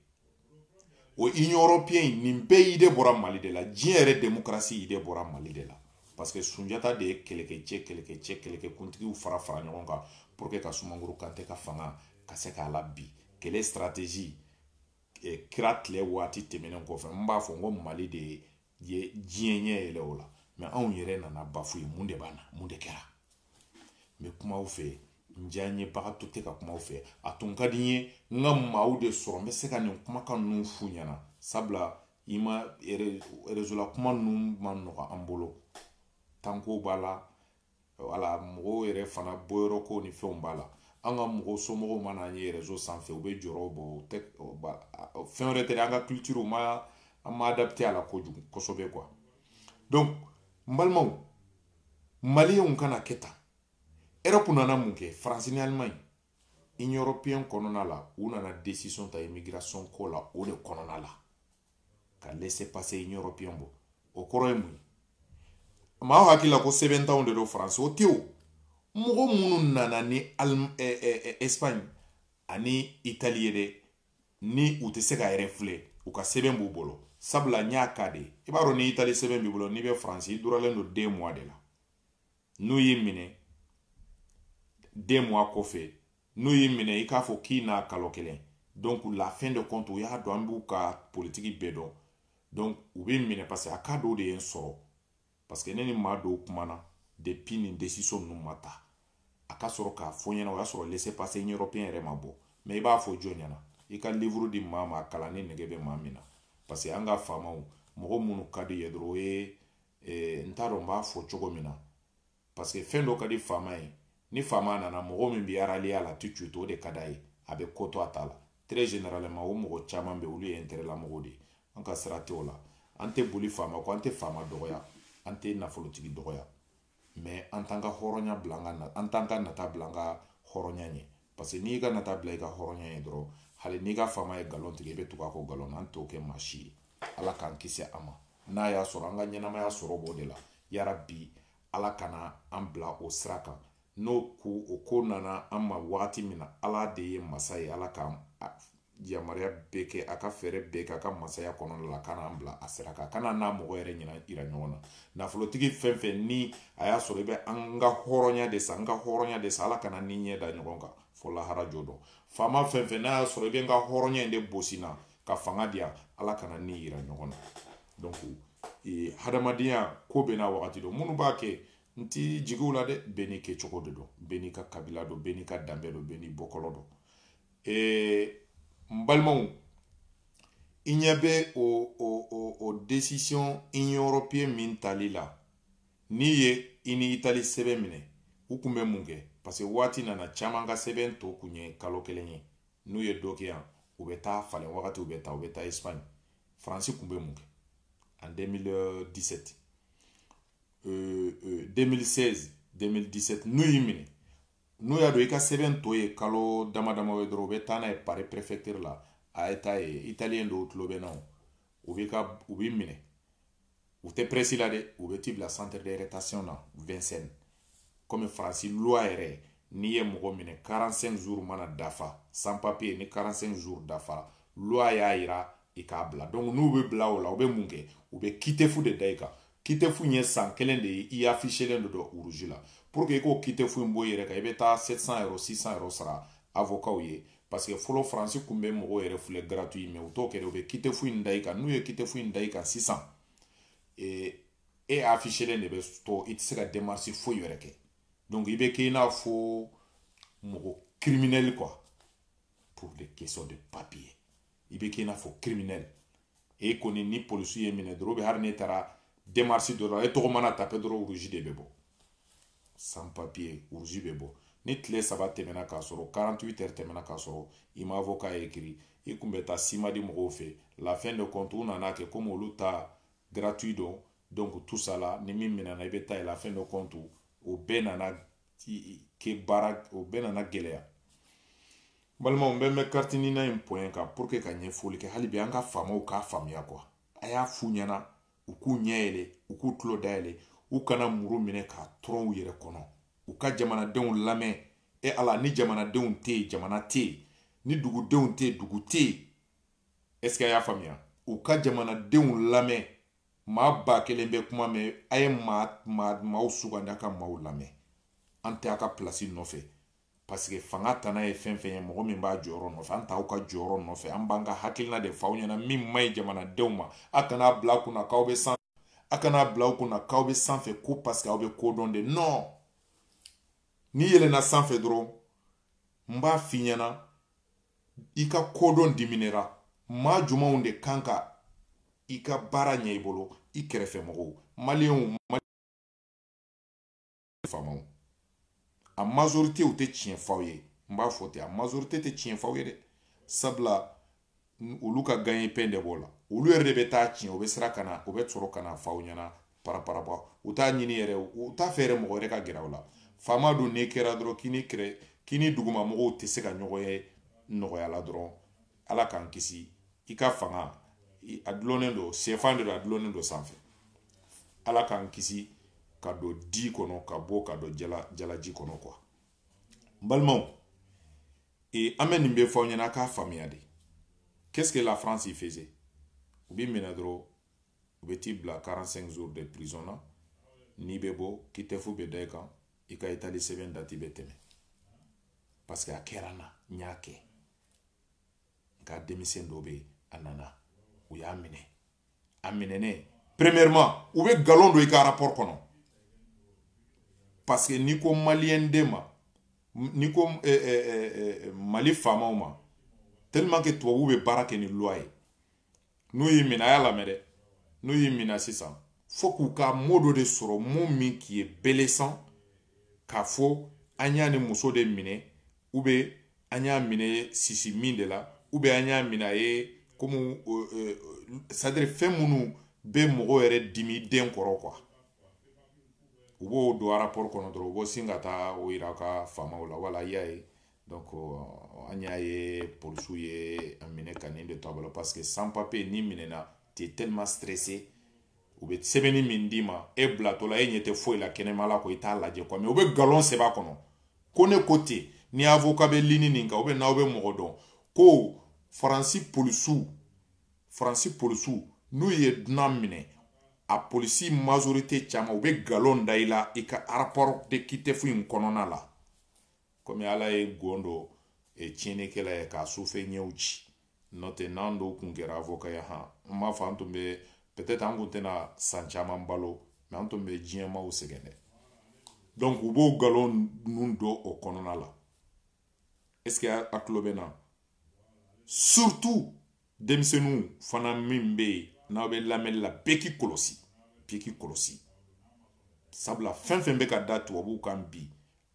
o Union européenne nin bɛɛ idée bɔra Mali de la diɲɛ yɛrɛ démocratie idée bɔra Mali de la parce que Sunjata de ye kɛlɛkɛkuntigiw fara ɲɔgɔn kan pour que ka Sumaworo Kante ka fanga ka se k'a la bi kɛlɛ stratégie kira tile waati tɛmɛnen kɔfɛ n b'a fɔ n ko Mali de ye diɲɛ ɲɛ yɛlɛ o la mais anw yɛrɛ nana bafouer mun de b'a na mun de kɛra n bɛ kuma aw fɛ n diya n ye baga to tɛ ka kuma aw fɛ a tun ka di n ye n ka maaw de sɔrɔ n bɛ se ka nin kumakan ninnu f'u ɲɛna sabula i ma réseau la kuma ninnu ma nɔgɔ an bolo tanko b'a la wala mɔgɔw yɛrɛ fana bɔyɔrɔ ko ni fɛnw b'a la an ka mɔgɔw somɔgɔw mana an ye réseau sanfɛ u bɛ jɔrɔ bɔ fɛn wɛrɛ tɛ an ka culture an ma adapté a la kojugu kosɛbɛ quoi donc n balimaw maliyɛnw kana kɛ tan Europe nana mun kɛ Faransi ni Allemagne Union européenne kɔnɔna la u nana décision ta immigration ko la o de kɔnɔna la ka laisser passer Union européenne bɔ o kɔrɔ ye mun ye ma hakila ko 7 ans de do France o teo mogo munu nana ni Espagne ani Italie de ni u tɛ se ka yɛrɛ filɛ u ka sɛbɛn b'u bolo sabula n y'a ka de i b'a dɔn ni Italie sɛbɛn b'i bolo n'i bɛ France i duralen don 2 mois de la n'u y'i minɛ 2 mois kɔfɛ n'u y'i minɛ i k'a fɔ k'i n'a kalo kelen donc la fin de compte u y'a dɔn an b'u ka politiki bɛɛ dɔn donc u bɛ minɛ parce que a ka dɔw de ye n sɔrɔ parce que ne ni maa dɔw kumana depuis nin décision ninnu ma ta a ka sɔrɔ k'a fɔ ɲɛna o y'a sɔrɔ laisser passer européen yɛrɛ ma bɔ mais i b'a fɔ jɔn ɲɛna i ka livre di maa ma a kalan ni nege bɛ maa min na parce que an ka faamaw mɔgɔ minnu ka di ye dɔrɔn o ye n t'a dɔn n b'a fɔ cogo min na parce que fɛn dɔ ka di faama ye ni faama nana mɔgɔ min bɛ araliya la tu tu o de ka d'a ye a bɛ ko to a ta la très généralement o mɔgɔ caman bɛ olu ye intérêt la mɔgɔw de ye an ka sira tɛ o la an tɛ boli faama kɔ an tɛ faama dɔgɔya an tɛ nafolotigi dɔgɔya mais an t'an ka hɔrɔnya bila an t'an ka nata bila an ka hɔrɔnya ɲɛ parce que n'i ka nata bila i ka hɔrɔnya ɲɛ dɔrɔn hali n'i ka faama ye nkalon tigɛ i bɛ tugu a kɔ nkalon na an t'o kɛ maa si ye ala k'an kisi a ma n'a y'a sɔrɔ an ka ɲɛnamaya sɔrɔ b'o de la yarabi ala kana an bila o sira kan n'o ko nana an ma wagati min na ala de ye masa ye ala ka yamaruya bɛɛ kɛ a ka fɛɛrɛ bɛɛ kɛ a ka masaya kɔnɔna la kana an bila a sira kan kana n'a mɔgɔ yɛrɛ yira ɲɔgɔn na nafolotigi fɛn fɛn ni a y'a sɔrɔ i bɛ an ka hɔrɔnya de sa an ka hɔrɔnya de sa ala kana ni ɲɛ da ɲɔgɔn kan fɔ lahara jo dɔn faama fɛn fɛn n'a y'a sɔrɔ i bɛ n ka hɔrɔnya in de bosi na ka fanga di yan ala kana ni yira ɲɔgɔn na donc hadamadenya ko bɛ n'a wagati dɔn minnu b'a kɛ n ti jigiw la dɛ bɛɛ n'i kɛcogo de dɔn bɛɛ n'i ka kabila dɔn bɛɛ n'i ka danbe dɔn bɛɛ n'i bɔkɔlɔ dɔn n balimaw i ɲɛ bɛ o décision union européenne min tali la n'i ye i ni Italie sɛbɛn minɛ u tun bɛ mun kɛ parce que waati nana caman ka sɛbɛn tɔ kun ye kalo kelen ye n'u ye dɔ kɛ yan u bɛ taa falen wagati u bɛ taa Espagne France tun bɛ mun kɛ en 2017 2016 2017 n'u y'i minɛ n'u y'a dɔn i ka sɛbɛn tɔ ye kalo dama dama ye dɔrɔn u bɛ taa n'a ye Paris préfecture la a ye taa ye italien dɔw tulo bɛ na u b'i minɛ u tɛ presse la dɛ u bɛ t'i bila centre de rétention na Vincennes comme France loi yɛrɛ n'i ye mɔgɔ minɛ 45 jours mana dafa sans papier ni 45 jours dafara loi y'a yira i k'a bila donc n'u bɛ bila o la u bɛ mun kɛ u bɛ kitefu de da i kan kitefu ye san kelen de ye i affichelen de don rouge la pour que i k'o kitefu in bɔ i yɛrɛ kan i bɛ taa 700 € 600 € sara avocat ye parce que fɔlɔ France kun bɛ mɔgɔw yɛrɛ filɛ gratuit mais u t'o kɛ u bɛ kitefu in da i kan n'u ye kitefu in da i kan sisan e affichelen de bɛ to i tɛ se ka démarche foyi wɛrɛ kɛ donc i bɛ kɛ i n'a fɔ mɔgɔ criminel quoi pour des questions de papier i bɛ kɛ i n'a fɔ criminel e kɔni ni polisi ye minɛ dɔrɔn bɛ hali ne taara démarche dɔ la e tɔgɔ mana taper dɔrɔn rouge de bɛ bɔ sans papier rouge bɛ bɔ ni tile 3 tɛmɛna k'a sɔrɔ 48 heures tɛmɛna k'a sɔrɔ i ma avocat écrit i kun bɛ taa sima di mɔgɔw fɛ la fin de compte u nana kɛ comme olu ta gratuit don donc tout ça la ni min minɛna i bɛ taa ye la fin de compte o bɛɛ nana kɛ baara o bɛɛ nana gɛlɛya balimaw n bɛ mɛn carte nina in point kan pour que ka ɲɛfɔli kɛ hali bi an ka faamaw k'a faamuya quoi a y'a f'u ɲɛna u k'u ɲɛ yɛlɛ u k'u tulo dayɛlɛ u kana muru minɛ k'a tɔrɔ u yɛrɛ kɔnɔ u ka jamanadenw lamɛn ala ni jamanadenw tɛ yen jamana tɛ yen ni dugudenw tɛ yen dugu tɛ yen est ce que a y'a faamuya u ka jamanadenw lamɛn maa ba kelen bɛ kuma mɛn a ye maaw sugandi a ka maaw lamɛn an tɛ a ka place nɔfɛ parce que fanga tana ye fɛn fɛn ye mɔgɔ min b'a jɔyɔrɔ nɔfɛ an t'aw ka jɔyɔrɔ nɔfɛ an b'an ka hakilina de f'aw ɲɛna min man ɲi jamanadenw ma a kana bila kunna k'aw bɛ sanfɛ a kana bila aw kunna k'aw bɛ sanfɛ ko parce que aw bɛ kodɔn de non n'i yɛlɛnna sanfɛ dɔrɔn n b'a f'i ɲɛna i ka kodɔn diminera maa jumanw de kan ka i ka baara ɲɛ i bolo i kɛrɛfɛ mɔgɔw maliyɛnw faamaw a majorité u tɛ tiɲɛ f'aw ye n b'a fɔ ten a majorité tɛ tiɲɛ f'aw ye dɛ sabula olu ka gagne peine de b'o la olu yɛrɛ de bɛ taa tiɲɛ u bɛ sira ka na u bɛ sɔrɔ ka na f'aw ɲɛna paraparapa u t'a ɲini yɛrɛ u t'a fɛ yɛrɛ mɔgɔ wɛrɛ ka gɛrɛ aw la faama dun n'i kɛra dɔrɔn k'i ni duguma mɔgɔw tɛ se ka ɲɔgɔn ye nɔgɔya la dɔrɔn ala k'an kisi i ka fanga a dulonnen don sɛfan de don a dulonnen don sanfɛ ala k'an kisi ka do di kono ka bo ka do jalaji kono quoi balmon et amène nin be fo nyana ka famia de qu'est-ce que la France y faisait ou bien menadro ou beti bla 45 jours de prison là ni bebo ki te fu be de kan i ka itali seben dati be teme parce que a kerana nyake ka demisen do be anana ou ya amine ne premièrement ou be galon do i ka rapport kono parce que ni ko malien de ma ni ko mali famaw ma tellement que tubabu be baara kɛ ni loi ye n'u y'i minɛ a y'a lamɛn dɛ n'u y'i minɛ sisan fo k'u ka mot de sɔrɔ mot min qui est blessant k'a fɔ an y'a ni muso de minɛ ou bien an y'a minɛ sisi min de la ou bien an y'a minɛ a ye comme c'est-à-dire fɛn minnu bɛ mɔgɔ yɛrɛ dimi den kɔrɔ quoi u b'o don rapport kɔnɔ dɔrɔn u b'o sin ka taa o yira ka faamaw la wala y'a ye donc an y'a ye polisiw ye a minɛ ka nin de to a bolo parce que sans papier ni minɛna t'es tellement stressé u bɛ sɛbɛnni min d'i ma e bilatɔ la e ɲɛ tɛ foyi la kɛnɛma la ko i t'a lajɛ quoi mais u bɛ galon sɛbɛn a kɔnɔ ko ne ko ten ni avocat bɛ ligne nin kan ou bien n'aw bɛ mɔgɔ dɔn ko faransi polisiw n'u ye dunan minɛ a polisi majorité caman u bɛ galon da i la i ka rapport de kitefu in kɔnɔna la komi ala ye gondo tiɲɛnikɛla ye k'a sufɛ ɲɛw ci n'o tɛ n'an dɔw kun kɛra avocat ye han n b'a fɔ an tun bɛ peut-être an kun tɛna san caman balo mais an tun bɛ diɲɛmaw sɛgɛn dɛ donc u b'o galon ninnu don o kɔnɔna la est-ce que a tulo bɛ na surtout denmisɛnninw fana min bɛ yen n'aw bɛ lamɛnni la bɛɛ k'i kɔlɔsi sabula fɛn fɛn bɛ ka da tubabuw kan bi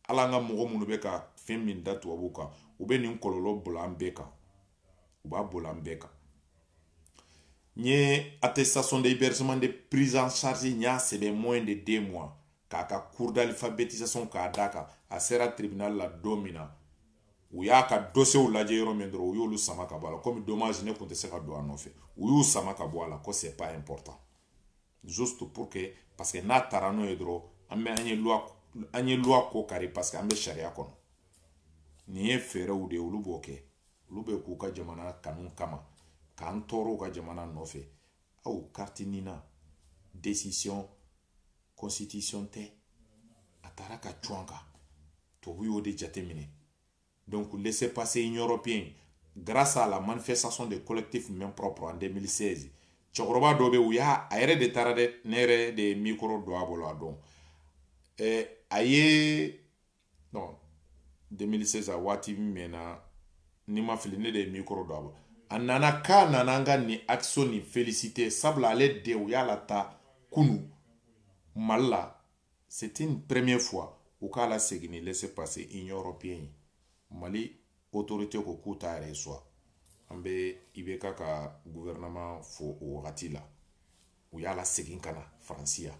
ala an ka mɔgɔ minnu bɛ ka fɛn min da tubabuw kan u bɛ nin kɔlɔlɔ bolo an bɛɛ kan u b'a bolo an bɛɛ kan n ye attestation d'hébergement de prise en charge n y'a sɛbɛn moins de 2 mois k'a ka cours d'alphabétisation k'a d'a kan a sera tribunal la don min na u y'a ka dossier lajɛ yɔrɔ min dɔrɔn u y'olu sama ka bɔ a la comme dommage ne tun tɛ se ka don a nɔfɛ u y'u sama ka bɔ a la ko c'est pas important juste pour que parce que n'a taara n'o ye dɔrɔn an ye loi ko kari parce que an bɛ sariya kɔnɔ nin ye fɛɛrɛw de ye olu b'o kɛ olu bɛ k'u ka jamana kanu kama k'an tɔɔrɔ u ka jamana nɔfɛ aw carte nina décision constitution tɛ a taara ka cun kan tubabu y'o de jateminɛ donc laissez passer union européenne grâce à la manifestation des collectifs main propre en 2016 cɛkɔrɔba dɔ bɛ u y'a a yɛrɛ de taara dɛ ne yɛrɛ de ye micro don a bolo a dɔn a ye non 2016 a waati min mɛnna ni ma fili ne de ye micro don a bolo a nana k'a nana an ka nin action ni félicité sabula ale de u y'a lata kunu Mali la c'était une première fois u k'a la segin ni laissez passer union européenne Mali autorité ko k'u t'a yɛrɛ sɔrɔ an bɛ IBK ka gouvernement fo o wagati la u y'a la segin ka na Faransi yan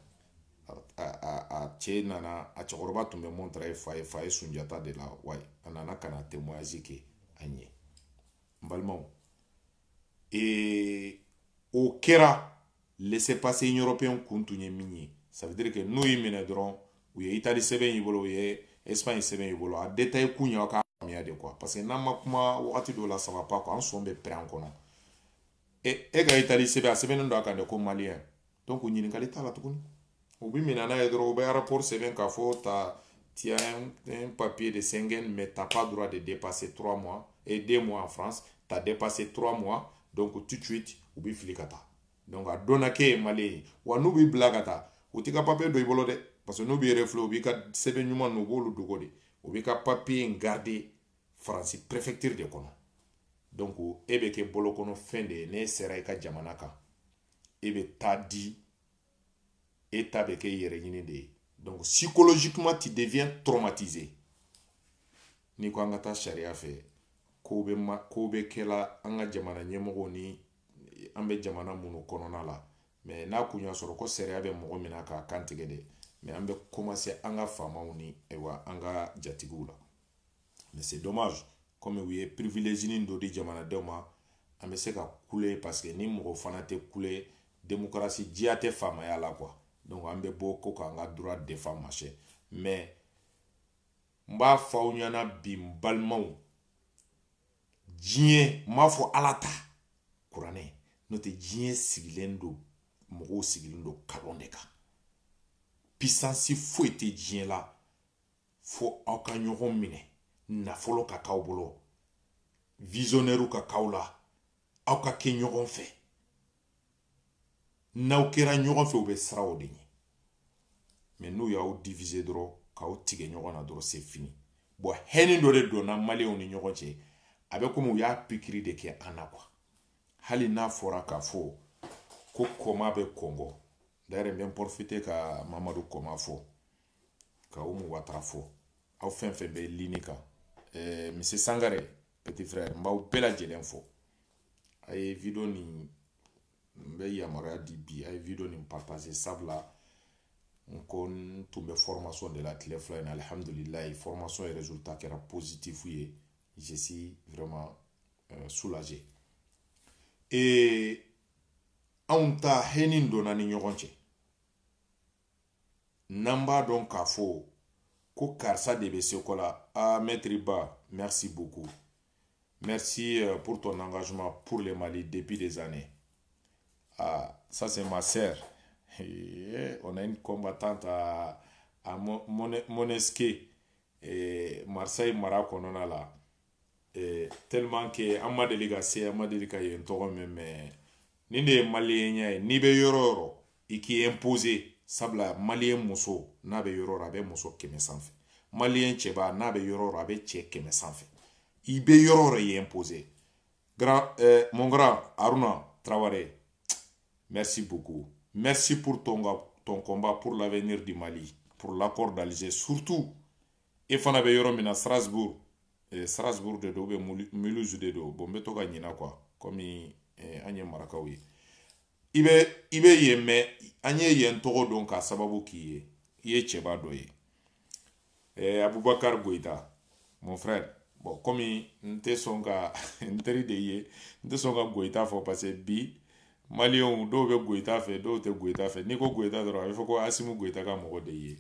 a cɛ nana a cɛkɔrɔba tun bɛ montre fa ye Sunjata de la wayi a nana ka na témoignage kɛ an ye n balimaw o kɛra laissez passer union européenne kun tun ye min ye ça veut dire que n'u y'i minɛ dɔrɔn u ye Italie sɛbɛn y'i bolo u ye Espagne sɛbɛn y'i bolo a détail kun ye ka faamuya de quoi parce que n'an ma kuma wagati dɔw la ça va pas quoi an sɔn bɛ pɛrɛn an kɔnɔ e ka Italie sɛbɛn a sɛbɛnnen don a kan de ko malien donc ɲininkali t'a la tuguni u bɛ minɛ n'a ye dɔrɔn u bɛ rapport sɛbɛn k'a fɔ tu as un papier de Schengen mais t'as pas droit de dépasser 3 mois et 2 mois en France t'as dépassé 3 mois donc tout de suite u bɛ fili ka taa donc a donna k'e ye malien ye wa n'u b'i bila ka taa u t'i ka papier don i bolo dɛ parce que n'u b'i refilɛ u b'i ka sɛbɛn ɲuman ninnu u b'olu dogo de u b'i ka papier in garder Faransi préfecture de kɔnɔ donc e bɛ kɛ bolo kɔnɔ fɛn de ye n'e sera i ka jamana kan e bɛ taa di e ta bɛ kɛ yɛrɛ ɲini de ye donc psychologiquement tu deviens traumatisé ni ko an ka taa sariya fɛ kow bɛ kɛla an ka jamana ɲɛmɔgɔw ni an bɛ jamana minnu kɔnɔna la mais n'a kun y'a sɔrɔ ko sariya bɛ mɔgɔ min na k'a kan tigɛ de mais an bɛ commencer an ka faamaw ni ayiwa an ka jatigiw la mais c'est dommage comme u ye privilégie dɔ di jamanadenw ma an bɛ se ka kule parce que ni mɔgɔ fana tɛ kule démocratie diya tɛ faamaya la quoi donc an bɛ bɔ ko k'an ka droit défend machin mais n b'a fɔ aw ɲɛna bi n balimaw diɲɛ n m'a fɔ ala ta kuranɛ n'o tɛ diɲɛ sigilen don mɔgɔw sigilen don kalon de kan puissance foyi tɛ diɲɛ la fo aw ka ɲɔgɔn minɛ nafolo ka k'aw bolo visionnaire ka k'aw la aw ka kɛ ɲɔgɔn fɛ n'aw kɛra ɲɔgɔn fɛ u bɛ siran o de ɲɛ mais n'u y'aw diviser dɔrɔn k'aw tigɛ ɲɔgɔn na dɔrɔn c'est fini bon hɛni dɔ de donna maliyɛnw ni ɲɔgɔn cɛ a bɛ komi u y'a pikiri de kɛ an na quoi hali n'a fɔra k'a fɔ ko kɔma bɛ kɔngɔ d'ailleurs n bɛ profiter ka mamadu kɔma fɔ ka umu watara fɔ aw fɛn fɛn bɛ ligne kan monsieur Sangare petit frère n b'aw bɛɛ lajɛlen fɔ a ye video nin n bɛ yamaruya di bi a ye video nin partager sabula n ko n tun bɛ formation de la tile fila in na alhamdulilayi formation ye résultat kɛra positif ye je suis vraiment soulagé anw ta hɛni donna ni ɲɔgɔn cɛ n'an b'a dɔn k'a fɔ ko karisa de bɛ se ko la maître Ba merci beaucoup merci pour ton engagement pour le Mali depuis des années ça c'est ma sœur on a une combattante à Monesque Marseille mara kɔnɔna la tellement que an ma deli ka se an ma deli ka yen tɔgɔ mɛn mais ni de ye maliyɛnya ye n'i bɛ yɔrɔ o yɔrɔ i k'i imposer sabula maliyɛn muso n'a bɛ yɔrɔ o yɔrɔ a bɛ muso 100 sanfɛ maliyɛn cɛba n'a bɛ yɔrɔ o yɔrɔ a bɛ cɛ 100 sanfɛ i bɛ yɔrɔ o yɔrɔ i imposer mon grand Aruna Traoré merci beaucoup merci pour ton combat pour l'avenir du Mali pour l'accord d'Alger surtout e fana bɛ yɔrɔ min na Strasbourg de do bɛ Mulhouse de do bon n bɛ to ka ɲina quoi comme an ye marakaw ye i bɛ yen mɛn an ye yen tɔgɔ dɔn k'a sababu k'i ye i ye cɛba dɔ ye Abubakar Goïta mon frère bon comme n tɛ sɔn ka n teri de ye n tɛ sɔn ka Goïta fɔ parce que bi maliyɛnw dɔw bɛ Goïta fɛ dɔw tɛ Goïta fɛ n'i ko Goïta dɔrɔn a bɛ fɔ ko Asimu Goïta ka mɔgɔ de ye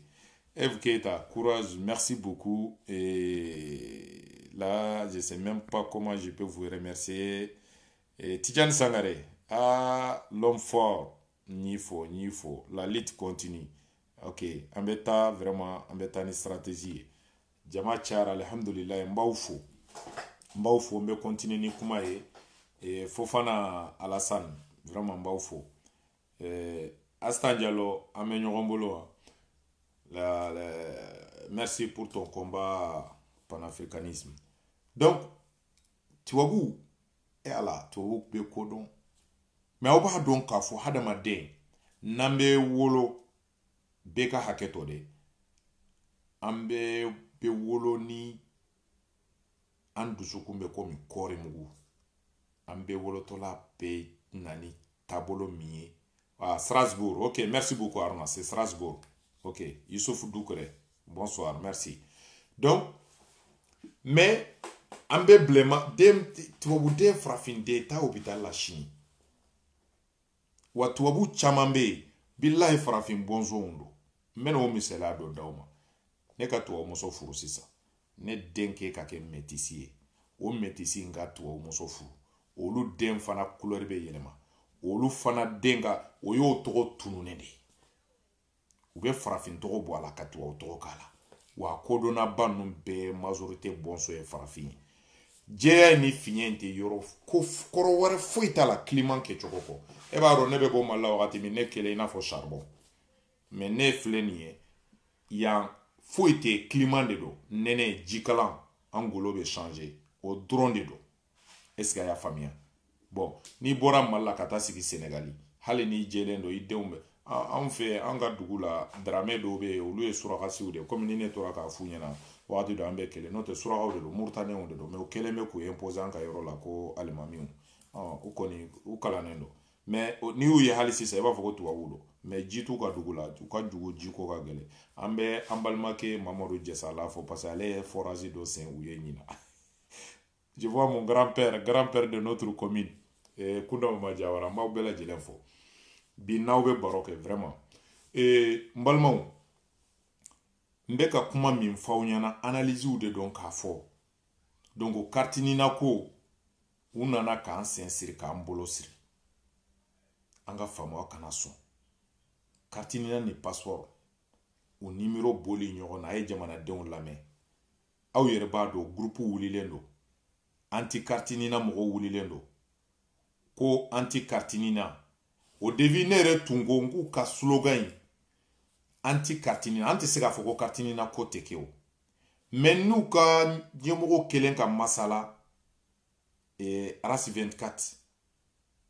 Eve Keita courage merci beaucoup et là je sais même pas comment je peux vous remercier Tidjane Sangare l'homme fort n'y faut la lutte continue ok an bɛ taa vraiment an bɛ taa ni stratégie ye jama cayara alhamdulillah n b'aw fo n bɛ continuer ni kuma ye Fofana Alassane vraiment n b'aw fo Astan Diallo an bɛ ɲɔgɔn bolo wa merci pour ton combat panafricanisme donc tubabu ala tubabu bɛ ko dɔn mais aw b'a dɔn k'a fɔ hadamaden n'an bɛ wolo bɛɛ ka hakɛ tɔ dɛ an bɛ wolo ni an dusukun bɛ komi kɔɔri mugu an bɛ wolotɔla bɛ na ni taabolo min ye Strasbourg ok merci beaucoup Aruna c'est Strasbourg ok Youssouf Doucouré bonsoir merci donc mais an bɛ bilema tubabuden farafin ta o bɛ taa la sini wa tubabu caman bɛ yen bilahi farafin bɔnsɔnw don n bɛna o misaliya dɔ d'aw ma ne ka tubabumuso furu sisan ne denkɛ ka kɛ métis ye o métis in ka tubabumuso furu olu den fana couleur bɛ yɛlɛma olu fana den ka o y'o tɔgɔ tununen de ye u bɛ farafin tɔgɔ bɔ a la ka tubabu tɔgɔ k'a la wa kodɔnnaba ninnu bɛɛ majorité bɔnsɔn ye farafin ye jɛya ni fiɲɛ in tɛ yɔrɔ ko kɔrɔ wɛrɛ foyi t'a la climat kɛcogo kɔ e b'a dɔn ne bɛ bɔ Mali la wagati min ne kelen i n'a fɔ charbon mais ne filɛ nin ye yan foyi tɛ climat de don nɛnɛ jikalan an golo bɛ changer o dɔrɔn de don est-ce que a y'a faamuya bon n'i bɔra Mali la ka taa sigi Sénégali hali n'i jɛlen don i denw bɛ anw fɛ an ka dugu la daramɛ dɔw bɛ yen olu ye surakasiw de komi ni ne tora k'a f'u ɲɛna wagati dɔ an bɛ kelen n'o tɛ surakaw de don murutanɛw de don mais u kɛlen bɛ k'u imposer an ka yɔrɔ la ko alimamiw u kɔni u kalannen don mais n'i y'u ye hali sisan i b'a fɔ ko tubabuw don mais ji t'u ka dugu la u ka jugu jiko ka gɛlɛn an bɛ an balimakɛ Mamadu Jɛsala fɔ parce que ale ye forage dɔ sen u ye ɲina je vois mon grand-père de notre commune Kunda Mama Jawara n b'aw bɛɛ lajɛlen fɔ bi n'aw bɛ baro kɛ vraiment n balimaw n bɛ ka kuma min f'aw ɲɛna analysew de don k'a fɔ donc carte nina ko u nana k'an sen siri k'an bolo siri an ka faamuya kana sɔn carte nina ni passeport o numéro boli ɲɔgɔn na a ye jamanadenw lamɛn aw yɛrɛ b'a dɔn groupe wulilen don anti carte nina mɔgɔw wulilen don ko anti carte nina o devi ne yɛrɛ tun ko n k'u ka slogan in anti carte nina an tɛ se k'a fɔ ko carte nina ko tɛ kɛ o mais n'u ka ɲɛmɔgɔ kelen ka masala RAS 24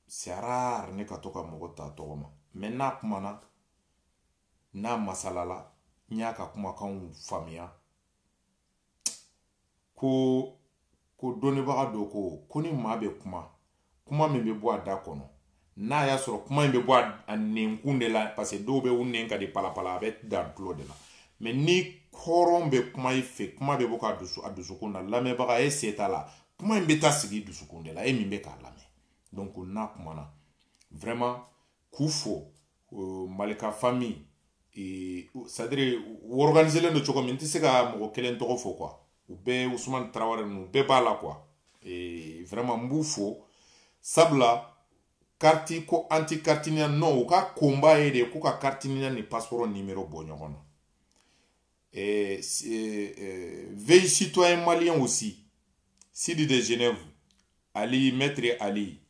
c'est rare ne ka to ka mɔgɔ ta tɔgɔ ma mais n'a kumana n'a masalala n y'a ka kumakanw faamuya ko dɔnnibaga dɔ ko ni maa bɛ kuma min bɛ bɔ a da kɔnɔ n'a y'a sɔrɔ kuma in bɛ bɔ a nɛnkun de la parce que dɔw bɛ u nɛn ka di palapala a bɛ dan tulo de la mais ni hɔrɔn bɛ kuma i fɛ kuma bɛ bɔ a dusukun na lamɛnbaga e se t'a la kuma in bɛ taa sigi dusukun de la e min bɛ k'a lamɛn donc n'a kumana vraiment k'u fo Malika famille c'est-à-dire organiselen don cogo min n tɛ se ka mɔgɔ kelen tɔgɔ fɔ quoi u bɛɛ Usumani Traoré ninnu bɛɛ b'a la quoi vraiment n b'u fo sabula carte ko anti carte nina non u ka konba ye de k'u ka carte nina ni passeport numéro bɔ ɲɔgɔn na veille citoyen malien aussi Sidi de Genève Ali Maître Ali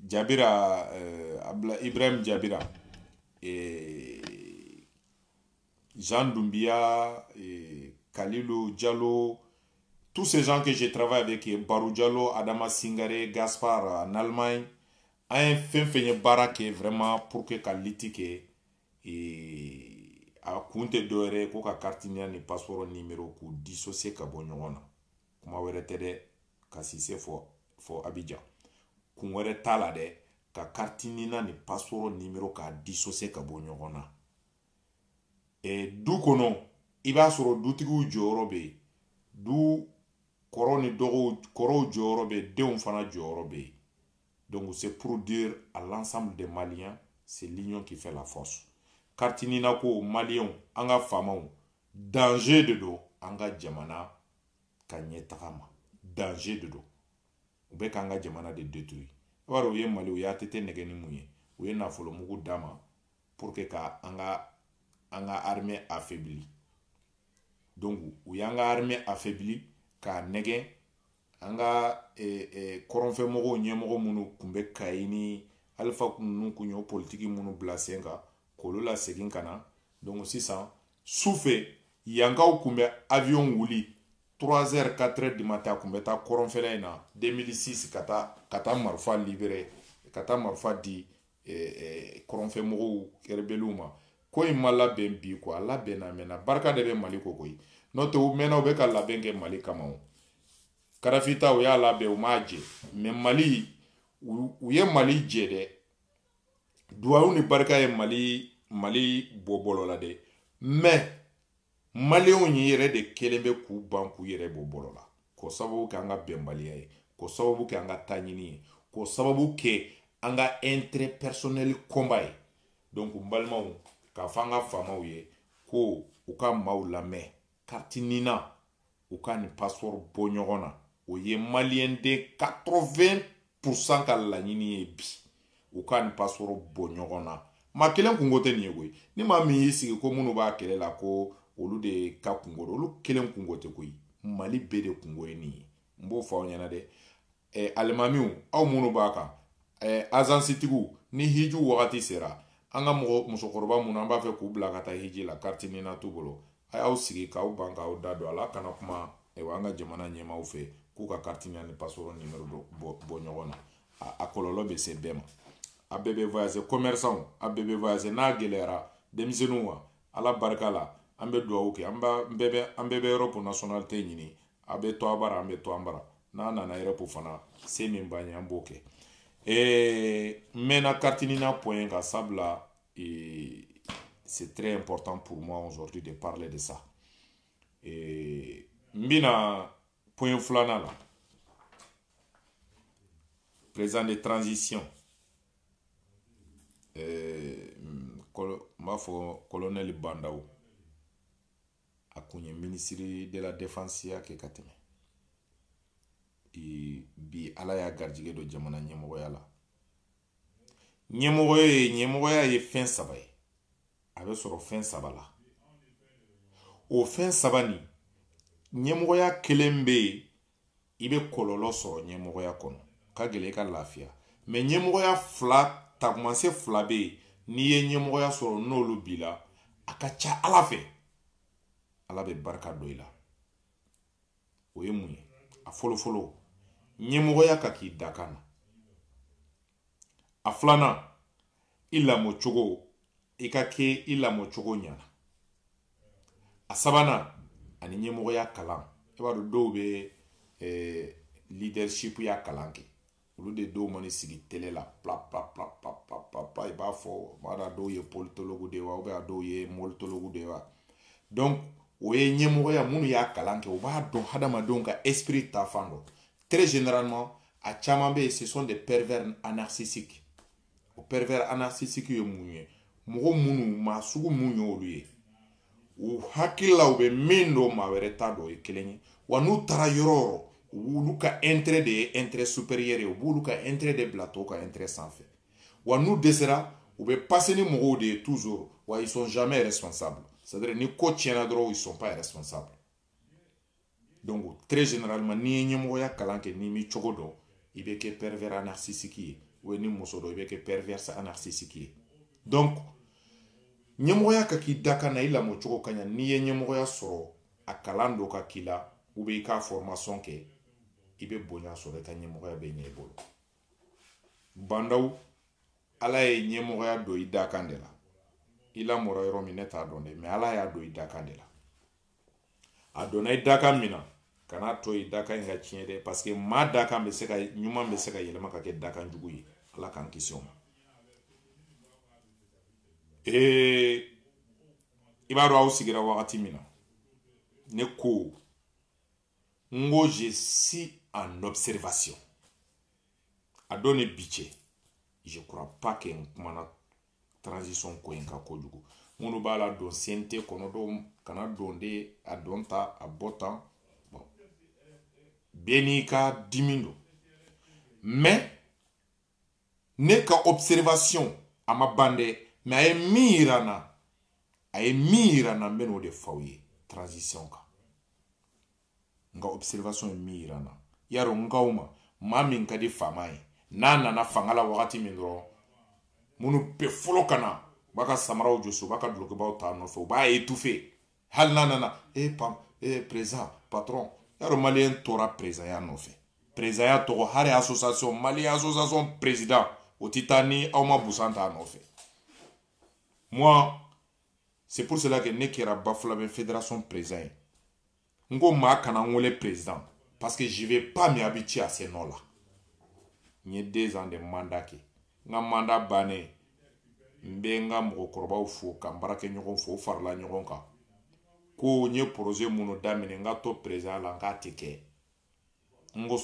Jabira Ibrahim Jabira Jean Doumbia Kalilou Diallo, tous ces gens que je travaille avec, Barou Diallo, Adama Singare, Gaspard en Allemagne, un fait bara qui est vraiment pour que qualité et a compte d'ore ko ka carte ni passeport numéro ko dissocier ka bo ɲɔgɔn kuma wɛrɛ tɛ dɛ ka sise fɔ Abidjan kun wɛrɛ t'a la dɛ ka carte ni passeport numéro ka dissocier ka bo ɲɔgɔn na du kɔnɔ i b'a sɔrɔ dutigiw jɔyɔrɔ bɛ yen du kɔrɔ ni dɔgɔw kɔrɔw jɔyɔrɔ bɛ yen denw fana jɔyɔrɔ bɛ yen donc c'est pour dire à l'ensemble des Maliens c'est l'union qui fait la force carte nina ko Maliens an ka faamaw danger de don an ka jamana ka ɲɛtaga ma danger de don u bɛ k'an ka jamana de détruire i b'a dɔn u ye Mali u y'a tete nɛgɛ ni mun ye u ye nafolo mugu d'a ma pour que ka an ka armée affaibli donc u y'an ka armée affaibli k'a nɛgɛ an ka kɔrɔnfɛ mɔgɔw ɲɛmɔgɔ minnu tun bɛ Kayi ni Alifa ninnu kun y'o politiki minnu bila sen kan k'olu la segin ka na donc sisan sufɛ yankaw kun bɛ avion wuli 3h 4h du matin kun bɛ taa kɔrɔnfɛla in na 2006 ka taa marifa libéré ka taa marifa di kɔrɔnfɛ mɔgɔw rebelliw ma ko in ma labɛn bi quoi labɛnna mɛnna barika de bɛ Mali ko koyi n'o tɛ u mɛnna u bɛ ka labɛn kɛ Mali kama o Karafita u y'a labɛn u m'a jɛ mais Mali u ye Mali jɛ dɛ duwawu ni barika ye Mali bɔ bɔlɔ la dɛ mais Maliens yi yɛrɛ de kelen bɛ k'u ban k'u yɛrɛ bɔ bɔlɔ la k'o sababu kɛ an ka bɛnbaliya ye k'o sababu kɛ an ka taaɲini ye k'o sababu kɛ an ka intérêt personnel combat ye donc n balimaw k'a fɔ an ka faamaw ye ko u ka maaw lamɛn carte nina u ka nin passeport bɔ ɲɔgɔn na o ye Malien de 80% ka laɲini ye bi u ka nin passeport bɔ ɲɔgɔn na maa kelen kungo tɛ nin ye koyi ni maa min y'i sigi ko minnu b'a kɛlɛ la ko olu de ka kungo don olu kelen kungo tɛ koyi Mali bɛɛ de kungo ye nin ye n b'o fɔ aw ɲɛna dɛ alimamiw aw minnu b'a kan azansitigiw ni hiju wagati sera an ka musokɔrɔba minnu an b'a fɛ k'u bila ka taa hiji la carte nina t'u bolo a y'aw sigi k'aw ban k'aw da don a la kana kuma an ka jamana ɲɛmaaw fɛ k'u ka carte nina ni passeport numéro bɔ ɲɔgɔn na a kɔlɔlɔ bɛ se bɛɛ ma a bɛɛ bɛ voyager commerçant a bɛɛ bɛ voyager n'a gɛlɛyara denmisɛnninw wa ala barika la an bɛ dugawu kɛ an bɛɛ bɛ Europe nationalité ɲini a bɛ to a bara an bɛ to an bara n'a nana Europe fana se min b'an ye an b'o kɛ mɛnna carte nina point kan sabula c'est très important pour moi aujourd'hui de parler de ça n bɛna point filanan la président de transition colonel Bandao a kun ye ministre de la défense ya kɛ ka tɛmɛ bi ala y'a garijɛgɛ don jamana ɲɛmɔgɔya la. ɲɛmɔgɔya ye fɛn saba ye, a bɛ sɔrɔ fɛn saba la. o fɛn saba ni ɲɛmɔgɔya kelen bɛ yen i bɛ kɔlɔlɔ sɔrɔ ɲɛmɔgɔya kɔnɔ ka gɛlɛn i ka lafiya, mais ɲɛmɔgɔya fila takumanse fila bɛ yen n'i ye ɲɛmɔgɔya sɔrɔ n'olu b'i la a ka ca ala fɛ ala bɛ barika don i la. o ye mun ye? a fɔlɔfɔlɔ ɲɛmɔgɔya ka k'i dakan na. a filanan i lamɔ cogo i ka kɛ i lamɔ cogo ɲana. a sabanan ani ɲɛmɔgɔya kalan, i b'a dɔn dɔw bɛ leadership ya kalan kɛ, olu de dɔw mani sigi télé la pla i b'a fɔ mara dɔw ye politologue de wa ou bien dɔw ye molitologue de wa. donc o ye ɲɛmɔgɔya minnu y'a kalan kɛ, o b'a dɔn hadamadenw ka esprit ta fan dɔn. très généralement a caman bɛ yen ce sont des pervers narcissiques. o pervers narcissiques ye mun ye? mɔgɔ minnu maa sugu mun ye olu ye, u hakili la u bɛ min dɔn maa wɛrɛ t'a dɔn o ye kelen ye, wa n'u taara yɔrɔ o yɔrɔ olu ka intérêt de ye intérêt supérieur ye, u b'olu ka intérêt de bila tɔw ka intérêt sanfɛ, wa n'u dɛsɛra u bɛ passer ni mɔgɔw de ye toujours, wa ils sont jamais responsables. c'est-à-dire ni ko tiɲɛna dɔrɔn ils sont pas responsables. donc très généralement n'i ye ɲɛmɔgɔya kalan kɛ n'i mi cogo dɔn i bɛ kɛ pervers narcissique ye, ou ni muso dɔ i bɛ kɛ perverse narcissique ye. donc ɲɛmɔgɔya ka k'i dakan na i lamɔ cogo ka ɲa. n'i ye ɲɛmɔgɔya sɔrɔ a kalan dɔ ka k'i la ou bien i ka formation kɛ i bɛ bonya sɔrɔ, i ka ɲɛmɔgɔya bɛ ɲɛ i bolo. Bandaw ala ye ɲɛmɔgɔya don i dakan de la. i lamɔra yɔrɔ min ne t'a dɔn dɛ, mais ala y'a don i dakan de la. a donna i dakan min na kana to i dakan in ka tiɲɛ dɛ, parce que maa dakan bɛ se ka ɲuman bɛ se ka yɛlɛma ka kɛ dakan jugu ye. ala k'an kisi o ma. i b'a dɔn aw sigira wagati min na ne ko n ko je suis en observation. a don ni bi cɛ je crois pas que n kumana transition ko in ka kojugu. minnu b'a la don CNT kɔnɔ dɔw kana don de a don ta a bɔ tan, bon bɛɛ n'i ka dimi don, mais ne ka observation a ma ban dɛ, mais a ye min yira n na n bɛ n'o de f'aw ye transition kan. n ka observation ye min yira n na, yarɔ n k'aw ma maa min ka di faama ye n'a nana fanga la wagati min dɔrɔn minnu bɛ fɔlɔ ka na u b'a ka samaraw jɔsi, u b'a ka dulokibaw ta nɔfɛ, u b'a étouffer. hali n'a nana président patron, yarɔ maliyɛn tora président ya nɔfɛ. président ya tɔgɔ hali association maliyɛn association président o tɛ taa ni aw ma busan t'a nɔfɛ. moi c'est pour cela que ne kɛra Bafulabe fédération président ye. n ko maa kana n wele président parce que je vais pas m'habituer à ces noms là. n ye 2 ans de mandat kɛ, n ka mandat bannen n bɛ n ka mɔgɔkɔrɔbaw fo ka n baarakɛɲɔgɔn fo, o farala ɲɔgɔn kan ko n ye projet minnu daminɛ n ka to président la n k'a tɛ kɛ. n ko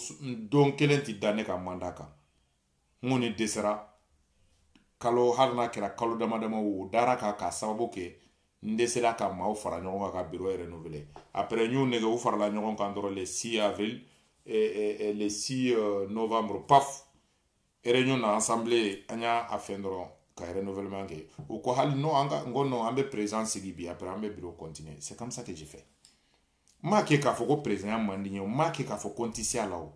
don kelen tɛ da ne ka mandat kan. n ko ni dɛsɛra kalo, hali n'a kɛra kalo dama dama o dara kan k'a sababu kɛ n dɛsɛra ka maaw fara ɲɔgɔn kan ka bureau renouveler. après n y'u nɛgɛ u farala ɲɔgɔn kan dɔrɔn le 6 avril le 6 novembre paf réunion na assemblée an y'a fɛn dɔrɔn ka renouvellement kɛ. o ko hali non n ko non an bɛ président sigi bi après an bɛ bureau continuer. c'est comme ça que j'ai fait. n m'a kɛ k'a fɔ ko président man di n ye, n m'a kɛ k'a fɔ ko n tɛ se a la o.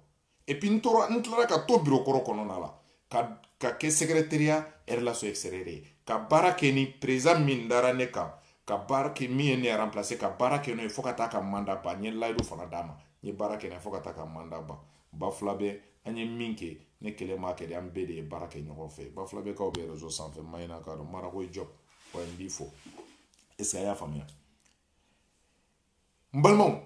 et puis n tilara ka to bureau kɔrɔ kɔnɔna la ka kɛ secrétariat relation extérieure ye, ka baara kɛ ni président min dara ne kan, ka baara kɛ min ye ne remplacer, ka baara kɛ n'o ye fo ka taa ka mandat ban. n ye layidu fana d'a ma, n ye baara kɛ n'a ye fo ka taa ka mandat ban. Bafulabe an ye min kɛ ne kelen m'a kɛ de, an bɛɛ de ye baara kɛ ɲɔgɔn fɛ. Bafulabe kaw bɛ réseau sanfɛ n ma ɲinɛ k'a dɔn Marakoyi Job, wa n b'i fo. est ce que a y'a faamuya? n balimaw,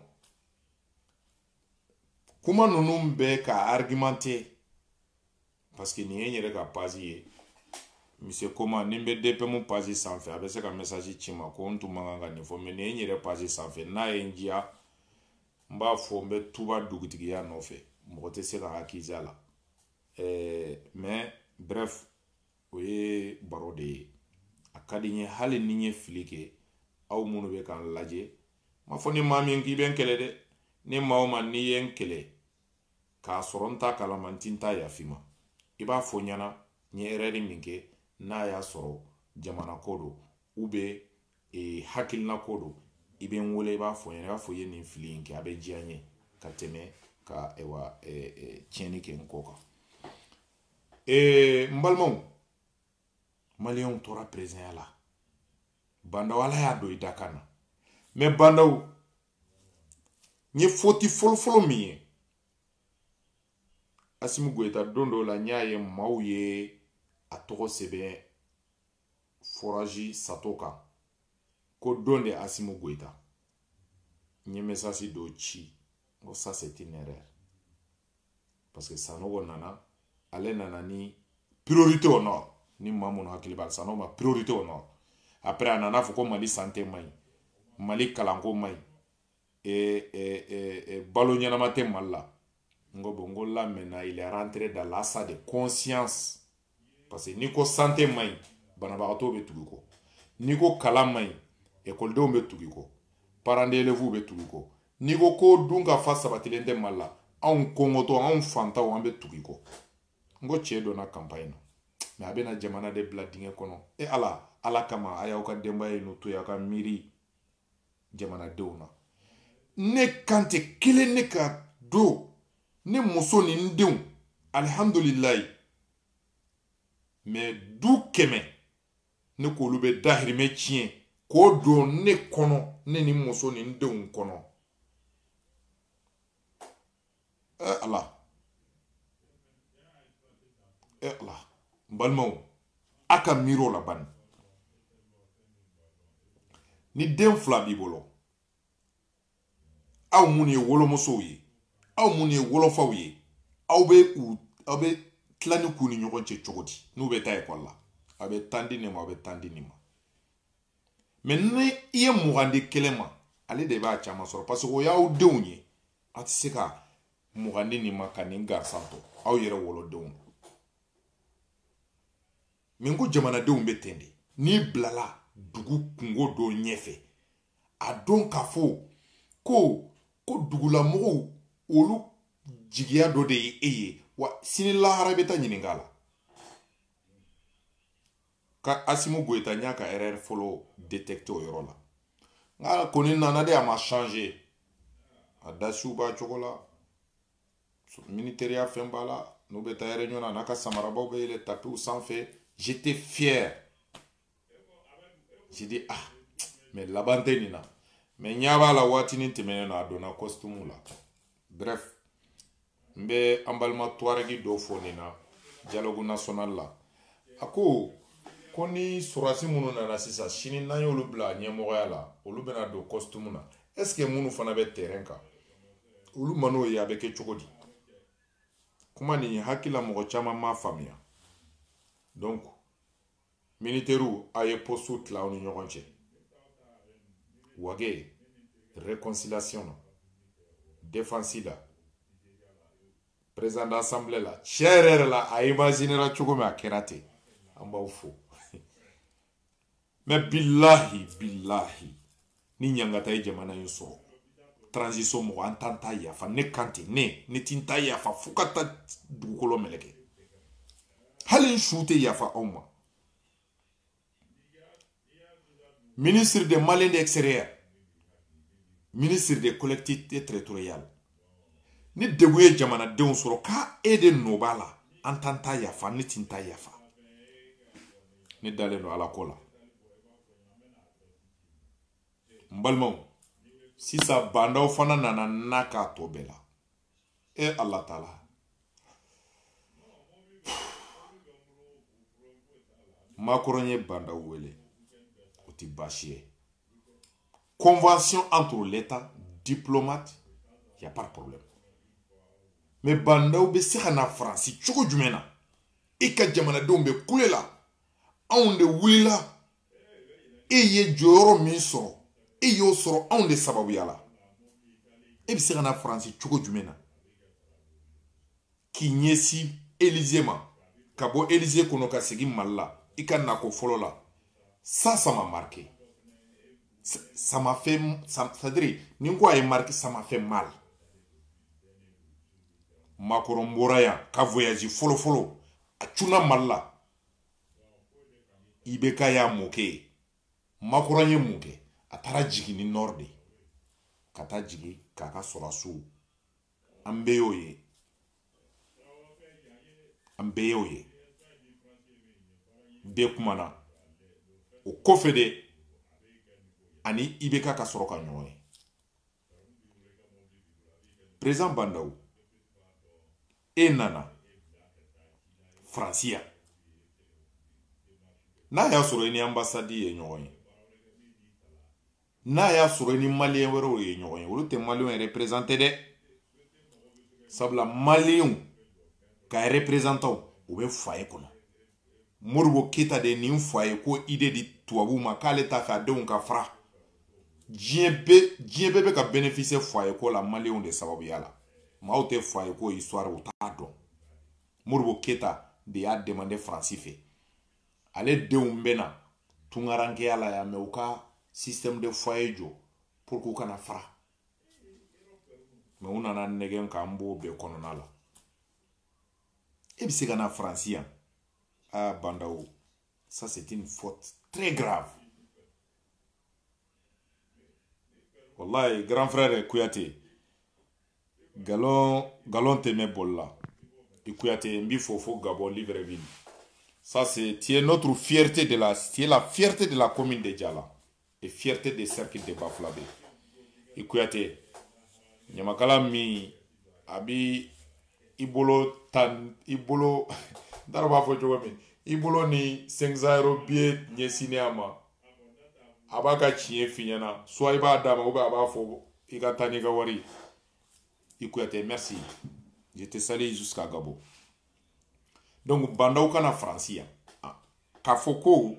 kuma ninnu bɛ ka argumenter parce que nin ye n yɛrɛ ka page ye. monsieur Koma ni n bɛ DPM page sanfɛ a bɛ se ka message ci n ma ko n tun man kan ka nin fɔ, mais nin ye n yɛrɛ page sanfɛ n'a ye n diya n b'a fɔ n bɛ tuba dugutigiya nɔfɛ, mɔgɔ tɛ se ka hakili a la. mais bref o ye baro de ye. a ka di n ye hali ni n ye fili kɛ aw minnu bɛ k'an lajɛ ma fɔ ni maa min k'i bɛ n kɛlɛ dɛ ni maa o maa n'i ye n kɛlɛ k'a sɔrɔ n t'a kalama n ti n ta yafi ma i b'a fɔ ɲɛna n ye erreur min kɛ n'a y'a sɔrɔ jamana ko don ou bien hakilina ko don i bɛ n wele i b'a fɔ ɲɛna i b'a fɔ i ye nin fili in kɛ a bɛ diya n ye ka tɛmɛ ka tiɲɛni kɛ n kɔ kan n balimaw maliyɛnw tora président la bandaw ala y'a don i da kan na mais bandaw n ye foti fɔlɔfɔlɔ min ye Assimi Goïta don dɔ la n y'a ye maaw ye a tɔgɔ sɛbɛn forage sato kan ko don de Assimi Goïta n ye message dɔ ci ko ça c'est une erreur parce que Sanogo nana ale nana ni priorité au nord ni maa minnu hakili b'a la Sanogo ma priorité au nord après a nana fɔ ko Mali santé man ɲi Mali kalanko man ɲi balo ɲɛnama tɛ Mali la ngo bon ngo là maintenant il est rentré dans l'assa de conscience parce que ni ko santé man ɲi banabagatɔ bɛ tugu ko ni ko kalan man ɲi ekɔlidenw bɛ tugu ko parents d'élèves bɛ tugu ko ni ko dun ka fa sabatilen tɛ Mali la anw kɔngɔtɔ anw fantaw an bɛ tugu ko ngo cɛ donna campagne na mais a bɛna jamana de bila dingɛ kɔnɔ ala kama a y'aw ka denbaya n'u to y'aw ka miiri jamanadenw na ne kan tɛ kelen ne ka do ne muso ni n denw alihamdulilayi mais du 100 ne k'olu bɛ dahirimɛ tiɲɛ k'o don ne kɔnɔ ne ni muso ni n denw kɔnɔ ala n balimaw a ka miiri o la bani ni den 2 b'i bolo aw minnu ye wolomusow ye aw minnu ye wolofaw ye aw bɛ tila ni k'u ni ɲɔgɔn cɛ cogo di n'u bɛ taa ekɔli la a bɛ tan di nin ma a bɛ tan di nin ma mais ni i ye 20 di kelen ma ale de b'a caman sɔrɔ parce que o y'aw denw ye a tɛ se ka 20 di nin ma ka nin garisan to aw yɛrɛ wolodenw mais ko jamanadenw bɛ ten de n'i bilala dugu kungo dɔ ɲɛfɛ a dɔn k'a fɔ ko dugulamɔgɔw olu jigiya dɔ de ye e ye wa sini lahara bɛ taa ɲininka la ka Assimi Goïta n y'a ka erreur fɔlɔ détecté o yɔrɔ la nka kɔni nana de a ma changer a dasiw b'a cogo la ministériya fɛn b'a la n'u bɛ taa réunion na n'a ka samarabaw bɛ yɛlɛ tapiw sanfɛ j'étais fier j'ai dit mais laban tɛ nin na mais ɲa b'a la waati ni tɛmɛnen na a donna costume la bref n bɛ an balima tuaregi dɔw fɔ nin na dialogue national la a ko ni surasi minnu nana sisan sini n'an y'olu bila ɲɛmɔgɔya la olu bɛna don costume na est ce que minnu fana bɛ terrain kan olu man'o ye a bɛ kɛ cogo di kuma nin hakila mɔgɔ caman m'a faamuya donc militaires a ye poste tila aw ni ɲɔgɔn cɛ wage réconciliation na défense la président d'assemblée la cɛ yɛrɛ la a imaginera cogo min a kɛra ten an b'aw fo mais billahi ni ɲangata ye jamana in sɔrɔ transition mɔgɔ an t'an ta yafa ne kan tɛ ne ti n ta yafa fo ka taa dugukolo mɛlɛkɛ hali n su tɛ yafa aw ma ministre des Maliens de l'extérieur ministre des collectivités territoriales ni degun ye jamanadenw sɔrɔ k'a de nɔ b'a la an t'an ta yafa ne ti n ta yafa ne dalen don ala ko la n balimaw sisan bandaw fana nana n'a k'a tɔ bɛɛ la ala taala Macron ye bandaw wele o ti baasi ye convention entre l'état diplomate y a pas de problème mais bandaw bɛ se ka na faransi cogo jumɛn na e ka jamanadenw bɛ kule la anw de wulila e ye jɔyɔrɔ min sɔrɔ e y'o sɔrɔ anw de sababuya la e bɛ se ka na faransi cogo jumɛn na k'i ɲɛsin Élysée ma ka bɔ Élysée kɔnɔ ka segin Mali la i ka nako fɔlɔ la Ça m'a marqué. Ça m'a fait... C'est-à-dire, Ningwa est marqué, ça m'a fait mal. Macron Moraya, ka voyage follow. A tuna malla. Ibeka ya moke. Macron ye moke. A tara jigi ni norde. Kata jigi, kaka sorasu. Ambeyo ye. Bekumana. O kofede. Ani Ibeka ka soroka nyoye. Président Bandaou. E nana Francia n'a y'a sɔrɔ ni ambassade ye ɲɔgɔn ye n'a y'a sɔrɔ ni malien wɛrɛw ye ɲɔgɔn ye olu tɛ malien représenter dɛ sabula malien ka représenter u bɛ foyer kɔnɔ Modibo Keita de nin foyer ko idée di tubabu ma k'ale ta fɛ a denw ka fara diɲɛ bɛɛ bɛ ka bénéficier foyer ko la malien de sababuya la maaw tɛ foyer ko histoire u t'a dɔn Modibo Keita de y'a demandé Franci fɛ ale denw bɛna tungarankeya la ya mais u ka système de foyer jɔ pour k'u kana fara mais u nana nɛgɛn k'an b'o bɛɛ kɔnɔna la e bɛ se ka na Franci yan ah Bandaou ça c'est une faute très grave wallahi grand frère Kouyaté galon tɛmɛ bol la et Kouyaté mbi fofo Gabon Libreville. Ça c'est notre fierté de la fierté de la commune de Djala et fierté des cercles de Bafouladé. Et Kouyaté nyamakala mi abi ibolo daraba fo jogo mi ibolo ni 500 billet nyesine ama abaka chie finyana soit iba dama ou ba fo ikatani ga wari. Et Kouyaté merci. Je te salue jusqu'à Gabo. Donc, Bandaou kana Francia. Kafoko,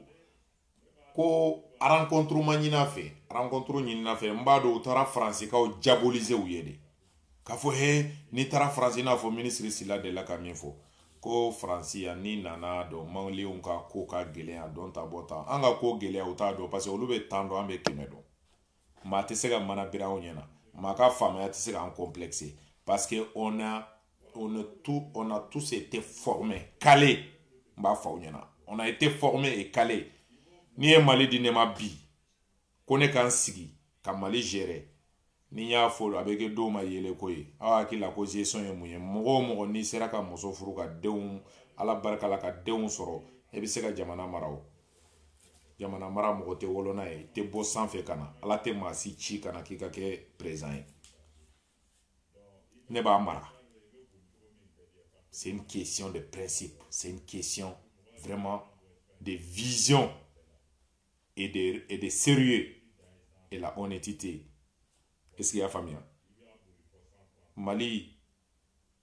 ko rencontre manina fe, rencontre nyina fe, mbado utara Franci ka o diaboliser ou yede. Kafo he, ni tara Franci na fo ministre sila de la kamifo. Ko Francia ni nana do mangli unka ko ka gelea don ta bota. Anga ko gelea uta do parce que olube tando ambe kemedo. Ma te sega mana bira onyena. Ma ka fama ya te sega en complexé. Parce que on a tous été formés, calés. On a été formés et calés. Ni un Mali d'inema bi, qu'on est qu'un sigi, qu'un Mali géré. Ni y'a folo avec deux ma yele koye. Ah qui la cause son et mouye. Mogo ni sera ka moso furu ka deun ala barka la ka deun soro. Ebi se ka jamana marao. Jamana mara mogo te wolona e te bo sanfe kana. Ala te masi chi kana ki ka ke présent. Ne ba mara. C'est une question de principe, c'est une question vraiment de vision et de sérieux et la honnêteté. Est-ce qu'il y a famille? Mali,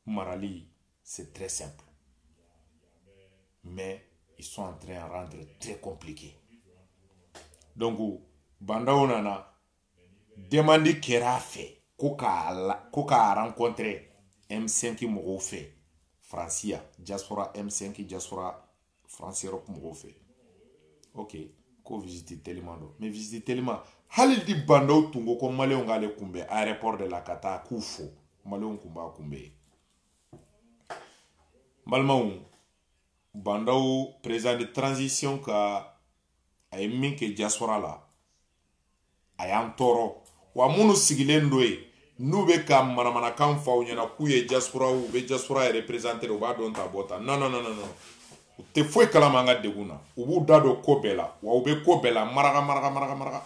Marali, c'est très simple. Mais ils sont en train de rendre très compliqué. Donc, Bandaou nana, demande kera fait, koka rencontré M5 Mogo fait. Francia, diaspora M5, diaspora France Europe m'ont fait. Ok, ko visiter tellement do. Mais visiter tellement. Halil di Bandaou tungo ko Maléon ngale kumbe aéroport de la Kata Koufo. Maléon kumba kumbe. Malmaou Bandaou président de transition ka ay minke diaspora la. Ayam toro. Wa munu sigilen doye. Nous be ka manamana kan faw nyana ku ye diaspora ou be diaspora représenter o ba don ta bota non te foi kala manga deguna u bu dado ko bela wa u be ko bela maraga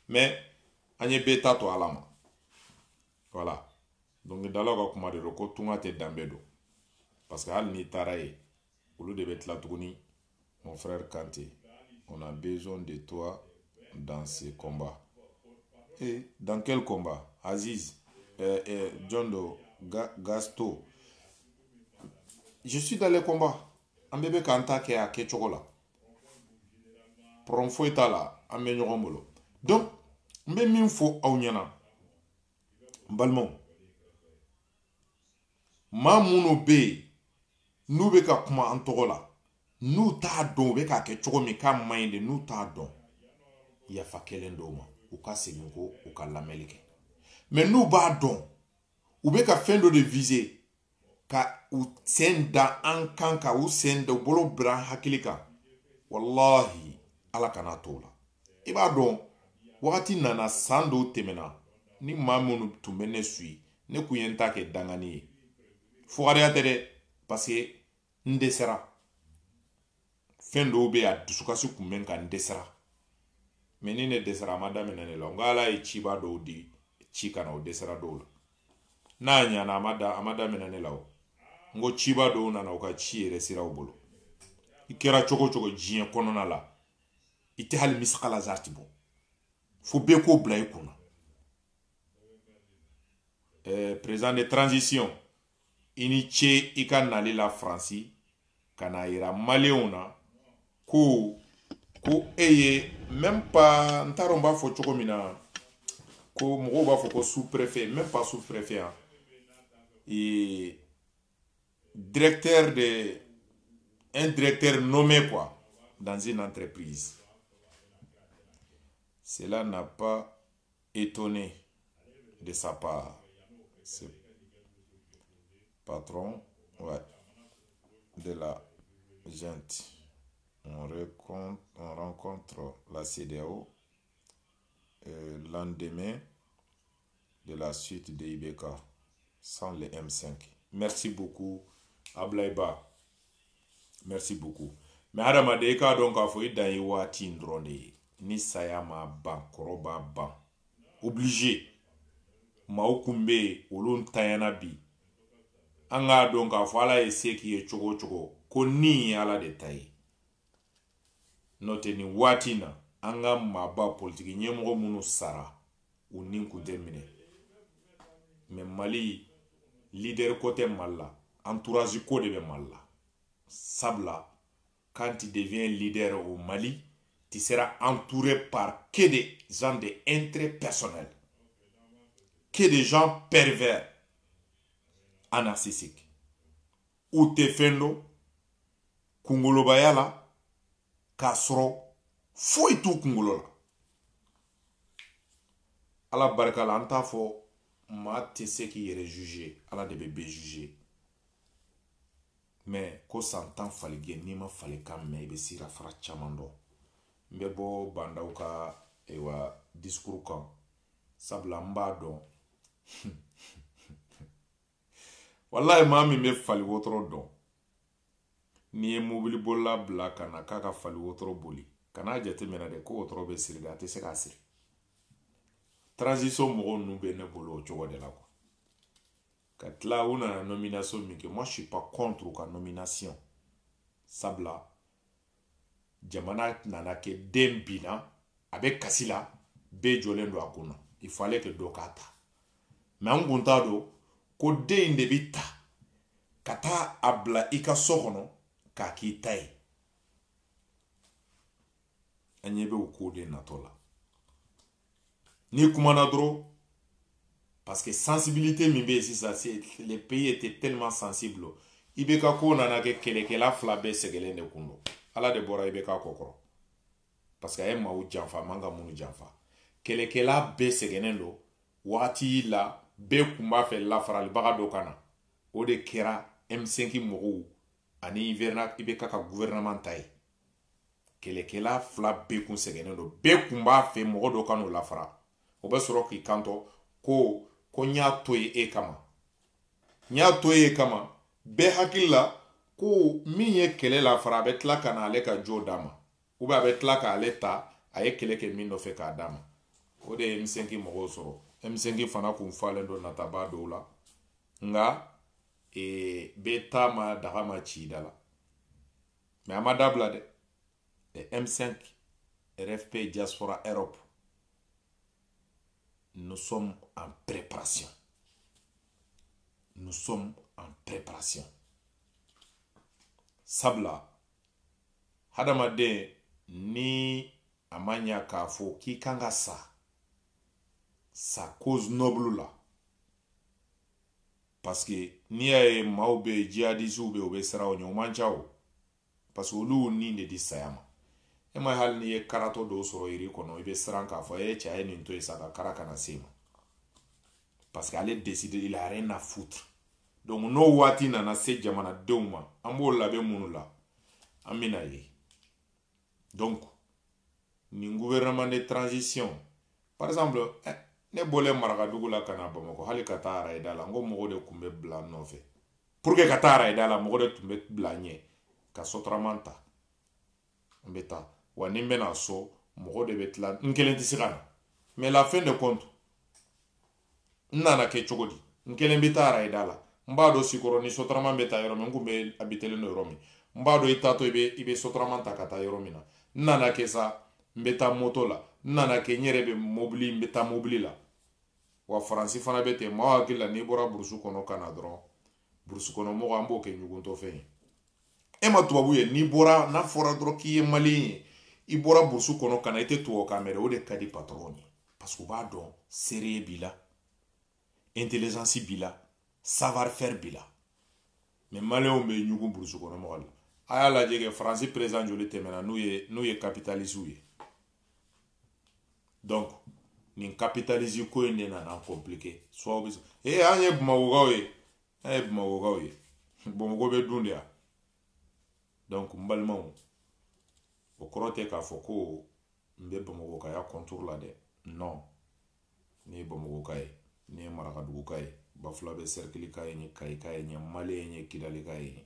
mais anye beta to alama voilà donc dalaga kuma de ko tunga te dambedo parce que hal ni taraye ulu de bet la tuguni mon frère Kanté on a besoin de toi dans ce combat. Et dans quel combat? Aziz Jondo, Gasto. Je suis dans les combats. Un bébé kanta qui a Ketchogola. Pronfo est là, un meilleur molo. Donc, même il faut auniana. Balmon. Mamouno be. Nous beka kuma antogola. Nous ta don beka Ketchogo me ka mind nous ta don. yafa kelen dɔw ma u ka segin ko u ka lamɛnli kɛ mais n'u b'a dɔn u bɛ ka fɛn dɔ de viser ka u sen da an kan ka u sen da u bolo bila an hakili kan wallahi ala kana to la i b'a dɔn wagati nana san dɔw tɛmɛna ni maa minnu tun bɛ ne suit ne kun ye n ta kɛ dangani ye fugariya tɛ dɛ parce que n dɛsɛra fɛn dɔw bɛ yen a dusukasi kun bɛ n kan n dɛsɛra mais ni ne dɛsɛra a ma daminɛ ne la n ko ala ye ciba dɔw di ci kana o dɛsɛra dɔw la n'a ɲana a ma daminɛ ne la o n ko ciba dɔw nana u ka ci yɛrɛ siraw bolo i kɛra cogo cogo diɲɛ kɔnɔna la i tɛ hali misikala zari ti bɔ fo bɛɛ k'o bila i kunna président de transition i ni ce i ka nali la faransi ka na yira maliyɛnw na ko e ye même pas n t'a dɔn n b'a fɔ cogo min na ko mɔgɔw b'a fɔ ko sous-préfet même pas sous-préfet hein un directeur nommé quoi dans une entreprise. Cela n'a pas étonné de sa part. Ce patron, ouais, de la gente. On rencontre la CEDEAO le lendemain de la suite de IBK sans les M5. Merci beaucoup, Ablaïba. Merci beaucoup. Mais hadamaden ka dɔn k'a fɔ i dan ye waati in dɔrɔn de ye ni saya ma ban kɔrɔ b'a ban obligé maaw kun bɛ yen olu ntanyana bi an k'a dɔn k'a fɔ ala ye se k'i ye cogo o cogo ko nin ye ala de ta ye n'o tɛ nin waati in na an ka maaba politiki ɲɛmɔgɔ minnu sara u nin kun tɛ minɛ mais Mali leader ko tɛ Mali la entourage ko de bɛ Mali la sabla quand tu deviens leader au Mali tu seras entouré par que des gens d'intérêt personnel que des gens pervers narcissiques ou te fendo kungolobaya la k'a sɔrɔ foyi t'u kungolo la ala barika la an t'a fɔ maa tɛ se k'i yɛrɛ juger ala de bɛ bɛɛ juger mais ko san 10 faligɛ n'i ma falikan mɛn i bɛ sira fara caman dɔn n bɛ bɔ bandaw ka discours kan sabula n b'a dɔn wallahi maa min bɛ fali wotoro dɔn n'i ye mobili bolila bila ka na k'a ka fali wotoro boli kan'a jateminɛ dɛ ko wotoro bɛ siri dɛ a tɛ se k'a siri transition mɔgɔw ninnu bɛ ne bolo o cogo de la quoi ka tila u nana nomination min kɛ moi je suis pas contre u ka nomination sabula jamana nana kɛ den binna a bɛ kasi la bɛɛ jɔlen don a kunna il fallait que dɔ k'a ta mais an kun t'a dɔn ko den in de bɛ ta ka taa a bila i ka so kɔnɔ k'a k'i ta ye an ɲɛ bɛ o ko de natɔ la n'i kumana dɔrɔn parce que sensibilité min bɛ yen sisan les pays étaient tellement sensibles i bɛ ka ko nana kɛ kɛlɛkɛla fila bɛɛ sɛgɛlen de kun don ala de bɔra i bɛ ka kɔkɔrɔ parce que a ye maaw janfa a man ka minnu janfa kɛlɛkɛla bɛɛ sɛgɛnnen don waati la bɛɛ kun b'a fɛ lafaralibaga dɔ ka na o de kɛra M5 mɔgɔw ani i bɛ ka gouvernement ta ye kɛlɛkɛla fila bɛɛ kun sɛgɛnnen don bɛɛ kun b'a fɛ mɔgɔ dɔ ka n'o lafara o bɛ sɔrɔ k'i kanto ko n y'a to ye e kama n y'a to ye e kama bɛɛ hakili la ko min ye kɛlɛ lafara a bɛ tila ka na ale ka jo d'a ma ou bien a bɛ tila k'ale ta a ye kɛlɛ kɛ min nɔfɛ k'a d'a ma o de ye M5 mɔgɔw sɔrɔ M5 fana kun falen don nataba dɔw la nka bɛɛ ta ma daga ma ci da la mais a ma dabila dɛ M5 RFP Diaspora Europe nous sommes en préparation. Nous sommes en préparation. Sabla, hadamaden ni amanya k'a fɔ k'i kan ka sa cause noble la. Parce que n'i y'a ye maaw bɛ jihadistes bɛ u bɛ siran o ɲɛ o man ca o parce que olu ni de di saya ma. e ma hal ni ye karato do soro iri kono ibe sran ka fo e cha e ni to isa ka karaka na sema parce que allait décider il a rien à foutre donc no wati na se jamana deuma ambo labe munula amina ye donc ni gouvernement de transition par exemple ne bole maragadugu la kana bamako hali katara idala ngo mogo de kumbe bla nofe pour que katara idala mogo de tumbe bla nye ka sotramanta mbeta wani mena so mogo de betla nkelen tisigana mais la fin de compte nana ke chogodi nkelen bitara idala mbado sikoro ni sotraman beta yoro men ngumbe abitele no yoro mi mbado itato ibe sotramanta kata yoro mina nana ke sa mbeta moto la nana ke nyere be mobili mbeta mobili la wa faransi fana bete ma hakila ni bora burusu kono kana dron burusu kono mo ambo ke nyugunto fe e ma tubabu ye ni bora na fora dro ki ye mali i bora burusu kono kana ite tuo kamera o de kadi patroni parce que ba don sérieux bila intelligence bila savoir faire bila mais maléon be nyugu burusu kono mo wala aya la jege faransi président joli temena nou ye capitaliste ye donc ni capitaliser ko ne na compliqué soit bis e anye bmawogawe bon go be dundia donc mbalma o korote ka foko mbe bamago ka ya contour la de non ni bamago kay ni maraka dugu kay bafula be cercle kay ni kay ni male ni kidali kay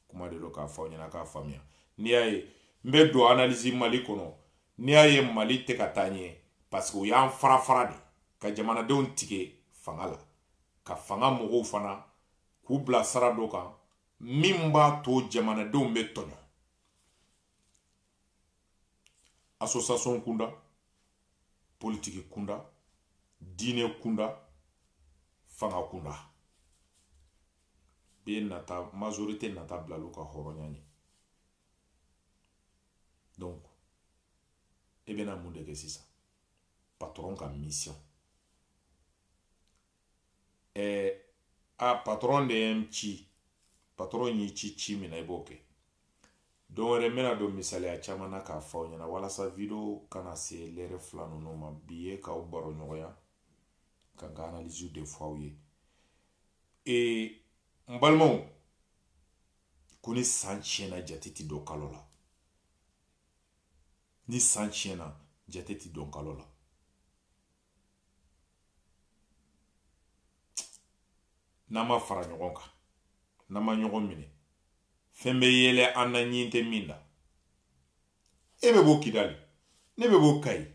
kuma de lo ka fa nyana ka famia ni ay mbe do analyse mali kono ni ay mali te katanye parce que y'an fara de ka jamanadenw tige fanga la ka fanga mɔgɔw fana k'u bila sara dɔ kan min b'a to jamanadenw bɛ tɔɲɔ association kunda politiki kunda diinɛ kunda fanga kunda bɛ nata majorité nata bilalo ka hɔrɔnya ɲɛ donc e bɛna mun de kɛ sisan patron ka mission patron de mci patron yi ci mina iboke don remena do misali a chamana ka faw nyana wala sa video kana se lere flanu no ma biye ka baro nyoya ka ga analyse de fawye e mbalmo kuni sanchena jatiti do kalola ni sanchena jatiti do kalola nama fara ɲɔgɔn kan nama ɲɔgɔn minɛ fɛn bɛ yɛlɛ an na ɲin tɛ min na e bɛ bɔ kidali ne bɛ bɔ kayi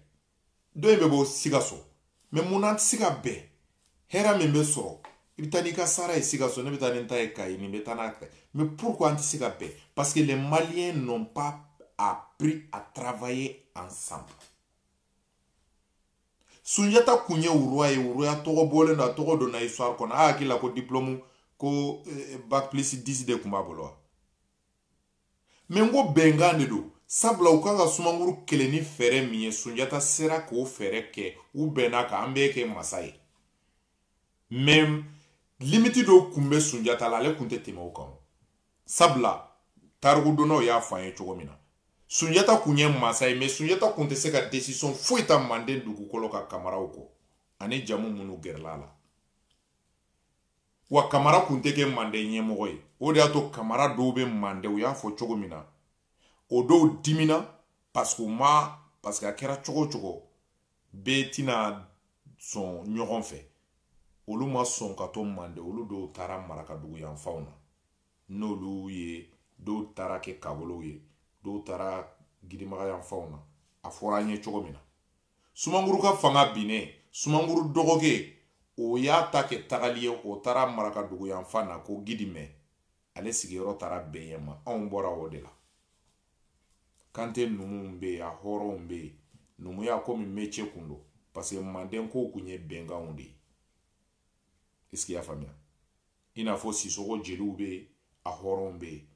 dɔ bɛ bɔ Sikaso mais mun na an tɛ se ka bɛn hɛrɛ min bɛ sɔrɔ i bɛ taa n'i ka sara ye Sikaso ne bɛ taa ni ta ye kayi nin bɛ taa n'a kayi mais pourquoi an tɛ se ka bɛn parce que les Maliens n'ont pas appris à travailler ensemble. Sunjata kunye uruya togo bole na togo do na histoire kona akila ko diplôme ko bac plus 10 de kuma bolo mengo bengande do sabla ukanga sumanguru keleni fere miye Sunjata sera ko fere ke u benaka ambeke masai même limite do kumbe Sunjata la le kunte tema ukan sabla targu do no ya fanye chogomina Sunjata kunye masai mais Sunjata kunte se ka décision foi ta mande dugu kolo ka kamara uko ani jamu munu gerlala wa kamara kunte ke mande nyemɔgɔ ye o de ato kamara do be mande u ya fo cogo mina o do dimina parce que a kɛra cogo be tina son ɲɔgɔn fɛ olu ma sɔn ka to mande olu do tara maraka dugu yan faw na n'olu ye do tara ke kabolo ye do tara gidimaga yan faw na a fɔra nye cogo mina Sumanguru ka fanga bine Sumanguru dogoge o y'a ta ke tagali ye o tara maraka dugu yan fa na ko gidime ale sigiyɔrɔ tara benyema anw bɔra o de la kante numu be a hɔrɔnw be numu ya komi métier kundo parce que manden ko kunye benganw de est-ce qu'il y a faamuya ina fo Sisoko jeliw be a hɔrɔnw be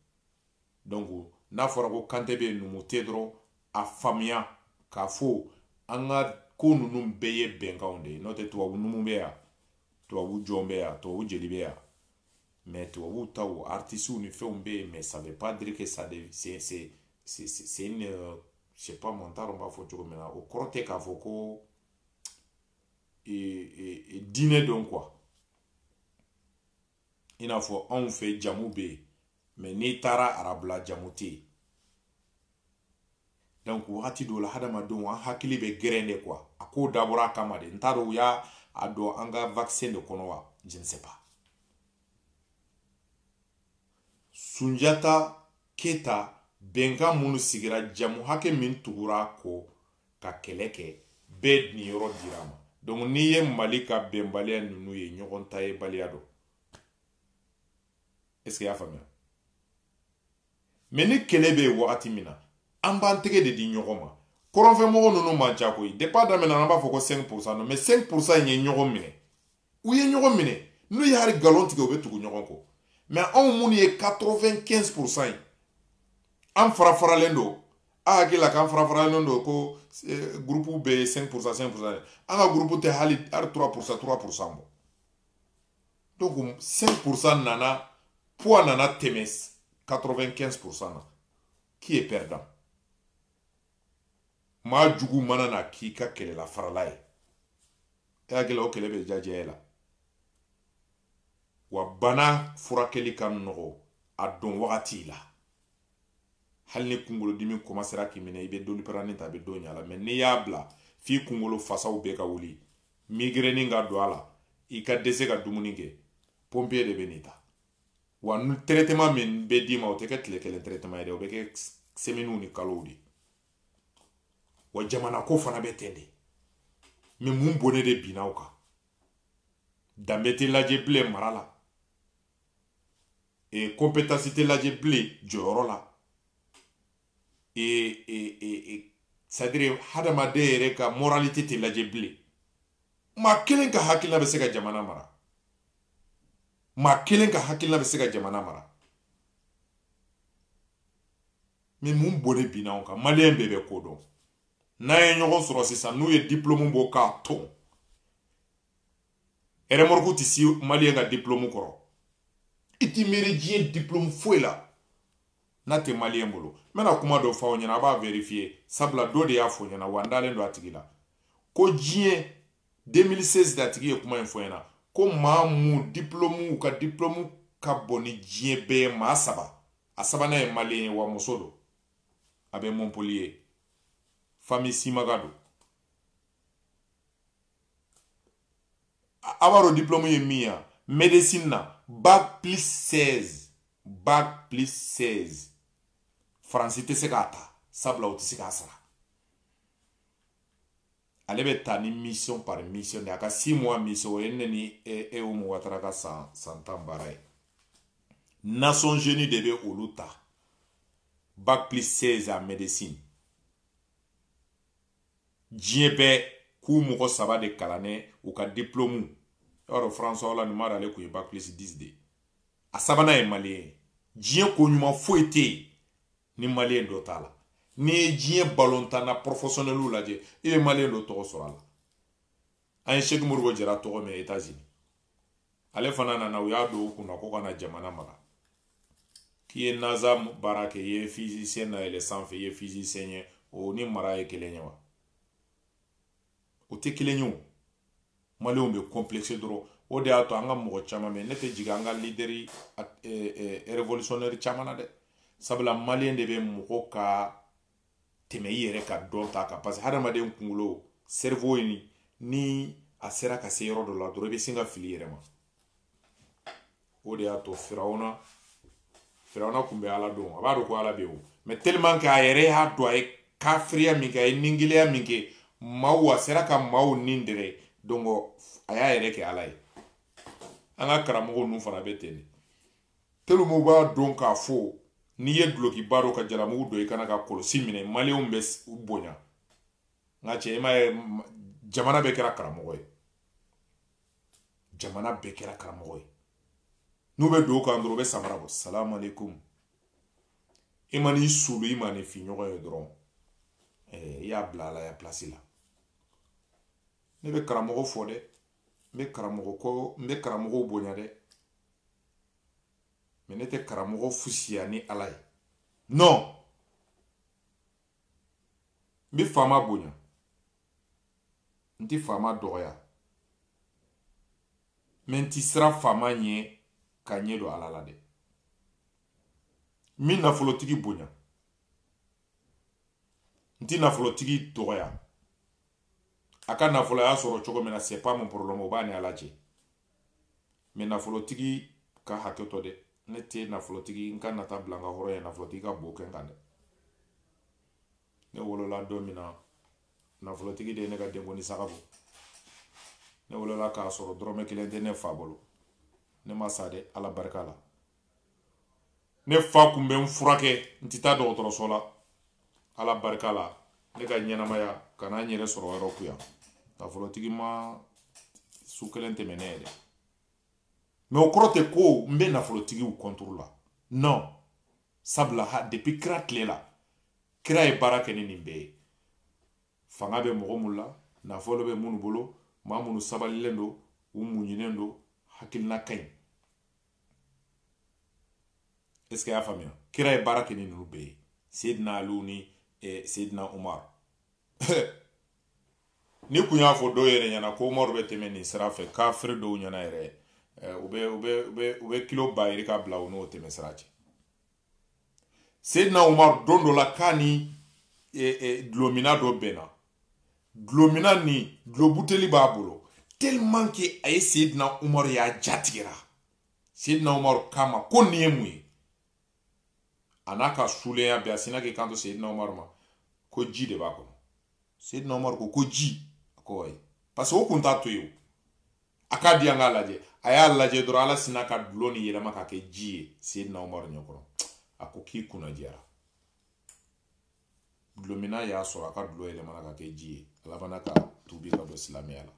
donc n'a fɔra ko kante be numu te dɔrɔn a faamuya k'a fɔ an ka ko ninnu bɛɛ ye bɛnkanw de ye n'o tɛ tubabu numu bɛ yan tubabu jɔn bɛ yan tubabu jeli bɛ yan mais tubabu taw artistes ni fɛnw bɛ yen mais ça veut pas dire que ça c'est une je sais pas mon t'a dɔn b'a fɔ cogo min na o kɔrɔ tɛ k'a fɔ ko diinɛ dɔn quoi i n'a fɔ anw fɛ jamu bɛ yen mais n'i taara arabula jamu tɛ yen donc wagati dɔw la hadamadenw an hakili bɛ gɛrɛn de quoi a ko dabɔra a kama de n t'a dɔn u y'a dɔn an ka vaccin de kɔnɔ wa je ne sais pas. Sunjata Keita bɛnkan minnu sigira jamu hakɛ min tugura ko ka kɛlɛ kɛ bɛɛ ni yɔrɔ dira ma donc n'i ye Mali ka bɛnbaliya ninnu ye ɲɔgɔn ta ye baliya dɔn est-ce que y'a faamuya mais ni kɛlɛ bɛ yen wagati min na an b'an tɛgɛ de di ɲɔgɔn ma kɔrɔnfɛmɔgɔ ninnu man ca koyi depuis daminɛ an b'a fɔ ko 5% non mais 5% in ye ɲɔgɔn minɛ u ye ɲɔgɔn minɛ n'u ye hali galon tigɛ u bɛ tugu ɲɔgɔn kɔ mais anw minnu ye 95% ye an farafaralen don a hakili la k'an farafaralen don ko groupe bɛ ye 5% 5% an ka groupe tɛ hali 3% 3% bɔ donc 5% nana poids nana tɛmɛ 95% na qui est perdant maa jugu mana na k'i ka kɛlɛla farala ye e hakili la o kɛlɛ bɛ jajɛ la wa bana furakɛli ka nɔgɔ a dɔn wagati la hali ni kunkolodimi commencera k'i minɛ i bɛ doliprane ta a bɛ don ɲa la mais n'i y'a bila f'i kunkolo fasaw bɛɛ ka wuli migraine ka don a la i ka dɛsɛ ka dumuni kɛ pompier de bɛ n'i ta wa traitement min bɛ d'i ma o tɛ kɛ tile kelen traitement ye dɛ o bɛ kɛ semaines ni kalow de wa jamana ko fana bɛ ten de mais mun bonnen de binna o kan danbe tɛ lajɛ bilen mara la compétence tɛ lajɛ bilen jɔyɔrɔ la c'est-à-dire hadamaden yɛrɛ ka moralité tɛ lajɛ bilen maa kelen ka hakilina bɛ se ka jamana mara maa kelen ka hakilina bɛ se ka jamana mara mais mun bonnen binna o kan maliyɛn bɛɛ bɛ ko dɔn n'a ye ɲɔgɔn sɔrɔ sisan n'u ye diplôme bɔ k'a ton remorque tɛ si maliyɛn ka diplôme kɔrɔ i t'i miiri diɲɛ diplôme foyi la n'a tɛ maliyɛn bolo n bɛna kuma dɔ fɔ aw ɲɛna a b'a vérifier sabula dɔ de y'a fɔ ɲɛna wa n dalen don a tigi la ko diɲɛ 2016 de a tigi ye kuma in fɔ ɲɛna ko maa mun diplôme ka diplôme ka bon ni diɲɛ bɛɛ ye maa saba a sabanan ye maliyɛn ye wa muso don a bɛ Montpellier famille Simaga don a b'a dɔn diplôme ye min ye médecine na bac plus 16 faransi tɛ se k'a ta sabula o tɛ se k'a sara ale bɛ taa ni mission par mission de a ka 6 mois mission o ye ne ni Umu Watara ka san 10 baara ye Nations Unies de bɛ olu ta bac plus 16 en médecine diɲɛ bɛɛ k'u mɔgɔ saba de kalannen u ka diplôme i b'a dɔn François Hollande m'a ale kun ye bac plus 10 de a sabanan ye maliyɛn ye diɲɛ ko ɲuman foyi tɛ yen ni maliyɛn dɔ t'a la n'i ye diɲɛ balontan na professionnels lajɛ i bɛ maliyɛn dɔ tɔgɔ sɔrɔ a la an ye Cheikh Modibo Jara tɔgɔ mɛn États-Unis ale fana nana u y'a don u kunna ko ka na jamana mara k'i ye NASA baara kɛ i ye physicien na yɛlɛ sanfɛ i ye physicien ye o ni mara ye kelen ye wa o tɛ kelen ye o maliyɛnw bɛ complexe dɔrɔn o de y'a to an ka mɔgɔ caman bɛ ne tɛ jigin an ka leader révolutionnaire caman na dɛ sabula maliyɛn de bɛ mɔgɔ ka tɛmɛ i yɛrɛ ka dɔn ta kan parce que hadamaden kunkolo cerveau ni a sera ka se yɔrɔ dɔ la dɔrɔn i bɛ sin ka fili i yɛrɛ ma o de y'a to firawuna tun bɛ ala dɔn a b'a dɔn ko ala bɛ yen o mais tellement que a yɛrɛ y'a dɔn a ye kafiriya min kɛ a ye ningiliya min kɛ maaw a sera ka maaw nin dɛrɛ donc a y'a yɛrɛ kɛ ala ye an ka karamɔgɔ ninnu fana bɛ ten de tellement u b'a dɔn k'a fɔ n'i ye dulokiba dɔ ka jalamugu don i kana ka kɔlɔsi minɛ maliyɛnw bɛ u bonya nka cɛ i m'a ye jamana bɛɛ kɛra karamɔgɔ ye jamana bɛɛ kɛra karamɔgɔ ye n'u bɛ don o kan dɔrɔn u bɛ samara bɔ salamu aleykum i ma n'i sulu i ma n'i fi ɲɔgɔn ye dɔrɔn i y'a bila ala ya place la ne bɛ karamɔgɔ fɔ dɛ n bɛ karamɔgɔw bonya dɛ mais ne tɛ karamɔgɔ fusiya ni ala ye non mbi fama bonya nti fama dɔgɔya men ti sira fama ɲɛ ka ɲɛ do ala la dɛ min nafolotigi bonya nti nafolotigi dɔgɔya a ka nafolo y'a sɔrɔ cogo min na c'est pas mon problème o b'a ni ala cɛ mais nafolotigi ka hakɛ tɔ dɛ ne tɛ nafolotigi n ka nata bila n ka hɔrɔn ye nafolotigi ka bo kɛ n kan dɛ ne wolola don min na nafolotigi de ye ne ka denko ni saga bɔ ne wolola k'a sɔrɔ dɔrɔmɛ kelen tɛ ne fa bolo ne ma sa dɛ ala barika la ne fa kun bɛ n furakɛ n tɛ taa dɔgɔtɔrɔso la ala barika la ne ka ɲɛnamaya ka na n yɛrɛ sɔrɔ yɔrɔ kuya nafolotigi ma su kelen tɛmɛ ne ye dɛ mais o kɔrɔ tɛ ko n bɛ nafolotigiw contrôle la non sabula depuis kira tile la kira ye baara kɛ ni nin bɛɛ ye fanga bɛ mɔgɔ mun la nafolo bɛ minnu bolo maa minnu sabalilen don u muɲunen don hakilina ka ɲi est ce que y'a faamuya kira ye baara kɛ ni ninnu bɛɛ ye Seydina Ali ni Seydina Umar ni kun y'a fɔ dɔw yɛrɛ ɲɛna ko Umar bɛ tɛmɛ nin sira fɛ kafiri dɔw ɲɛna yɛrɛ u bɛ kilo ba yiri ka bila u n'o tɛmɛ sira cɛ Seydina Umar don dɔ la k'a ni dulomina dɔ bɛnna dulomina ni dulobuteli b'a bolo tellement que a ye Seydina Umar y'a jatigɛra Seydina Umar k'a ma ko nin ye mun ye a n'a ka sulenya bɛɛ a sina k'i kanto Seydina Umar ma ko ji de b'a kɔnɔ Seydina Umar ko ji a ko ayi parce que o kun t'a to ye o a k'a di an k'a lajɛ a y'a lajɛ dɔrɔn ala sina ka dulo ni yɛlɛma ka kɛ ji ye Seydina Umar ɲɛkɔrɔ a ko k'i kunna jɛra dulomina y'a sɔrɔ a ka dulo yɛlɛmana ka kɛ ji ye ala fana ka tubi ka bɔ silamɛya la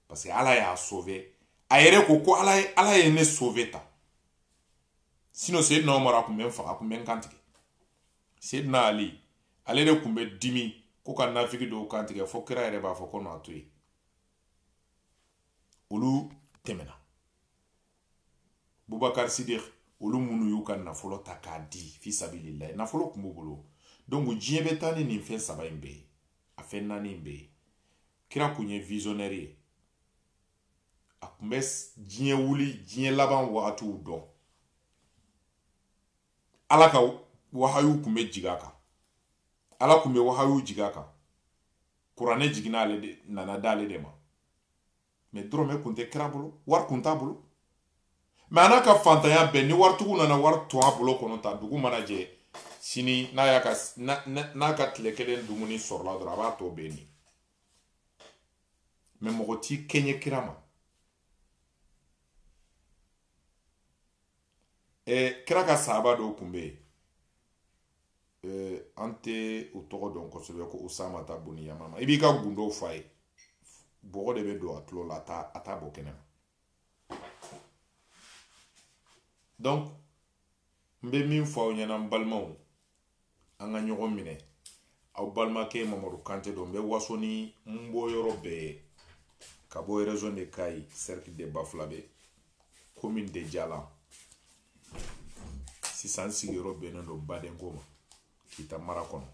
parce que ala y'a sauvé a yɛrɛ ko ala ye ne sauvé ta sinon Seydina Umar a kun bɛ n faga a kun bɛ n kantigɛ Seydina Ali ale de kun bɛ dimi ko ka nafigi dɔw kantigɛ fo kira yɛrɛ b'a fɔ ko n'a to yen olu tɛmɛna Bubakar Sidiq olu minnu y'u ka nafolo ta k'a di fi sabilillahi nafolo kun b'u bolo donc diɲɛ bɛ taa ni nin fɛn saba in bɛɛ ye a fɛn naani in bɛɛ ye kira kun ye visionnaire ye a kun bɛ diɲɛ wuli diɲɛ laban wagatiw dɔn ala ka wahayu kun bɛ jigin a kan ala kun bɛ wahayu jigin a kan kuranɛ jiginna ale de nana d'ale de ma mais dɔrɔmɛ kun tɛ kira bolo wari kun t'a bolo mais a n'a ka fantanya bɛɛ ni waritigiw nana wari tɔn a bolo kɔnɔ ta dugu mana jɛ sini n'a ka tile kelen dumuni sɔrɔla dɔrɔn a b'a tɔ bɛɛ ni mais mɔgɔ t'i kɛɲɛ kira ma kira ka sahaba dɔw kun bɛ yen an tɛ u tɔgɔ dɔn kosɛbɛ ko Usama ta buni Yamama i b'i ka gundow f'a ye bɔgɔ de bɛ don a tulo la a t'a bɔ kɛnɛ ma donc n bɛ min fɔ aw ɲɛna n balimaw an ka ɲɔgɔn minɛ aw balimakɛ Mamadu Kante don n bɛ waso ni n bɔ yɔrɔ bɛɛ ka bɔ région de Kayi cercle de Bafulabe commune de Diala sisan sigiyɔrɔ bɛnnen don Badenko ma Kita mara kɔnɔ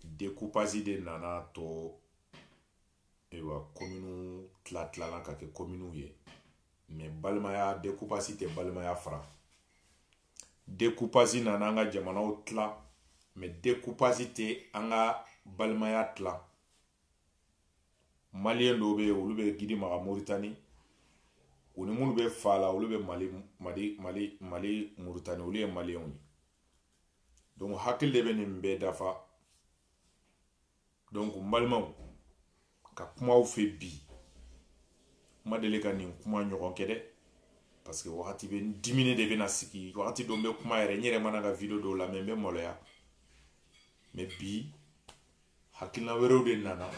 découpage de nana to commune tila ka kɛ commune ye mais balimaya découpage tɛ balimaya fara découpage nana an ka jamanaw tila mais découpage tɛ an ka balimaya tila malien dɔw bɛ yen olu bɛ gidi maga Mauritanie u ni minnu bɛ fa la olu bɛ Mali Mauritanie olu ye malienw ye donc hakili de bɛ nin bɛɛ dafa donc n balimaw ka kumaw fɛ bi ma deli ka nin kuma ɲɔgɔn kɛ dɛ parce que wagati bɛ dimine de bɛna sigi wagati dɔ n bɛ kuma yɛrɛ n yɛrɛ mana ka video dɔw lamɛn n bɛ maloya mais bi hakilina wɛrɛw de nana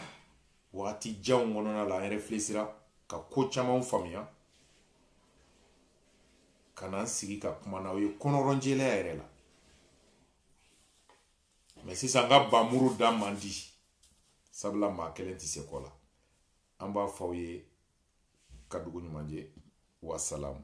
wagati janw kɔnɔna la an réfléchira ka ko camanw faamuya ka na n sigi ka kuma n'aw ye kɔnɔrɔnjɛlenya yɛrɛ la mais sisan n ka bamuru da man di sabula maa kelen tɛ se kɔ la an b'a fɔ aw ye ka dugu ɲuman jɛ wasalamu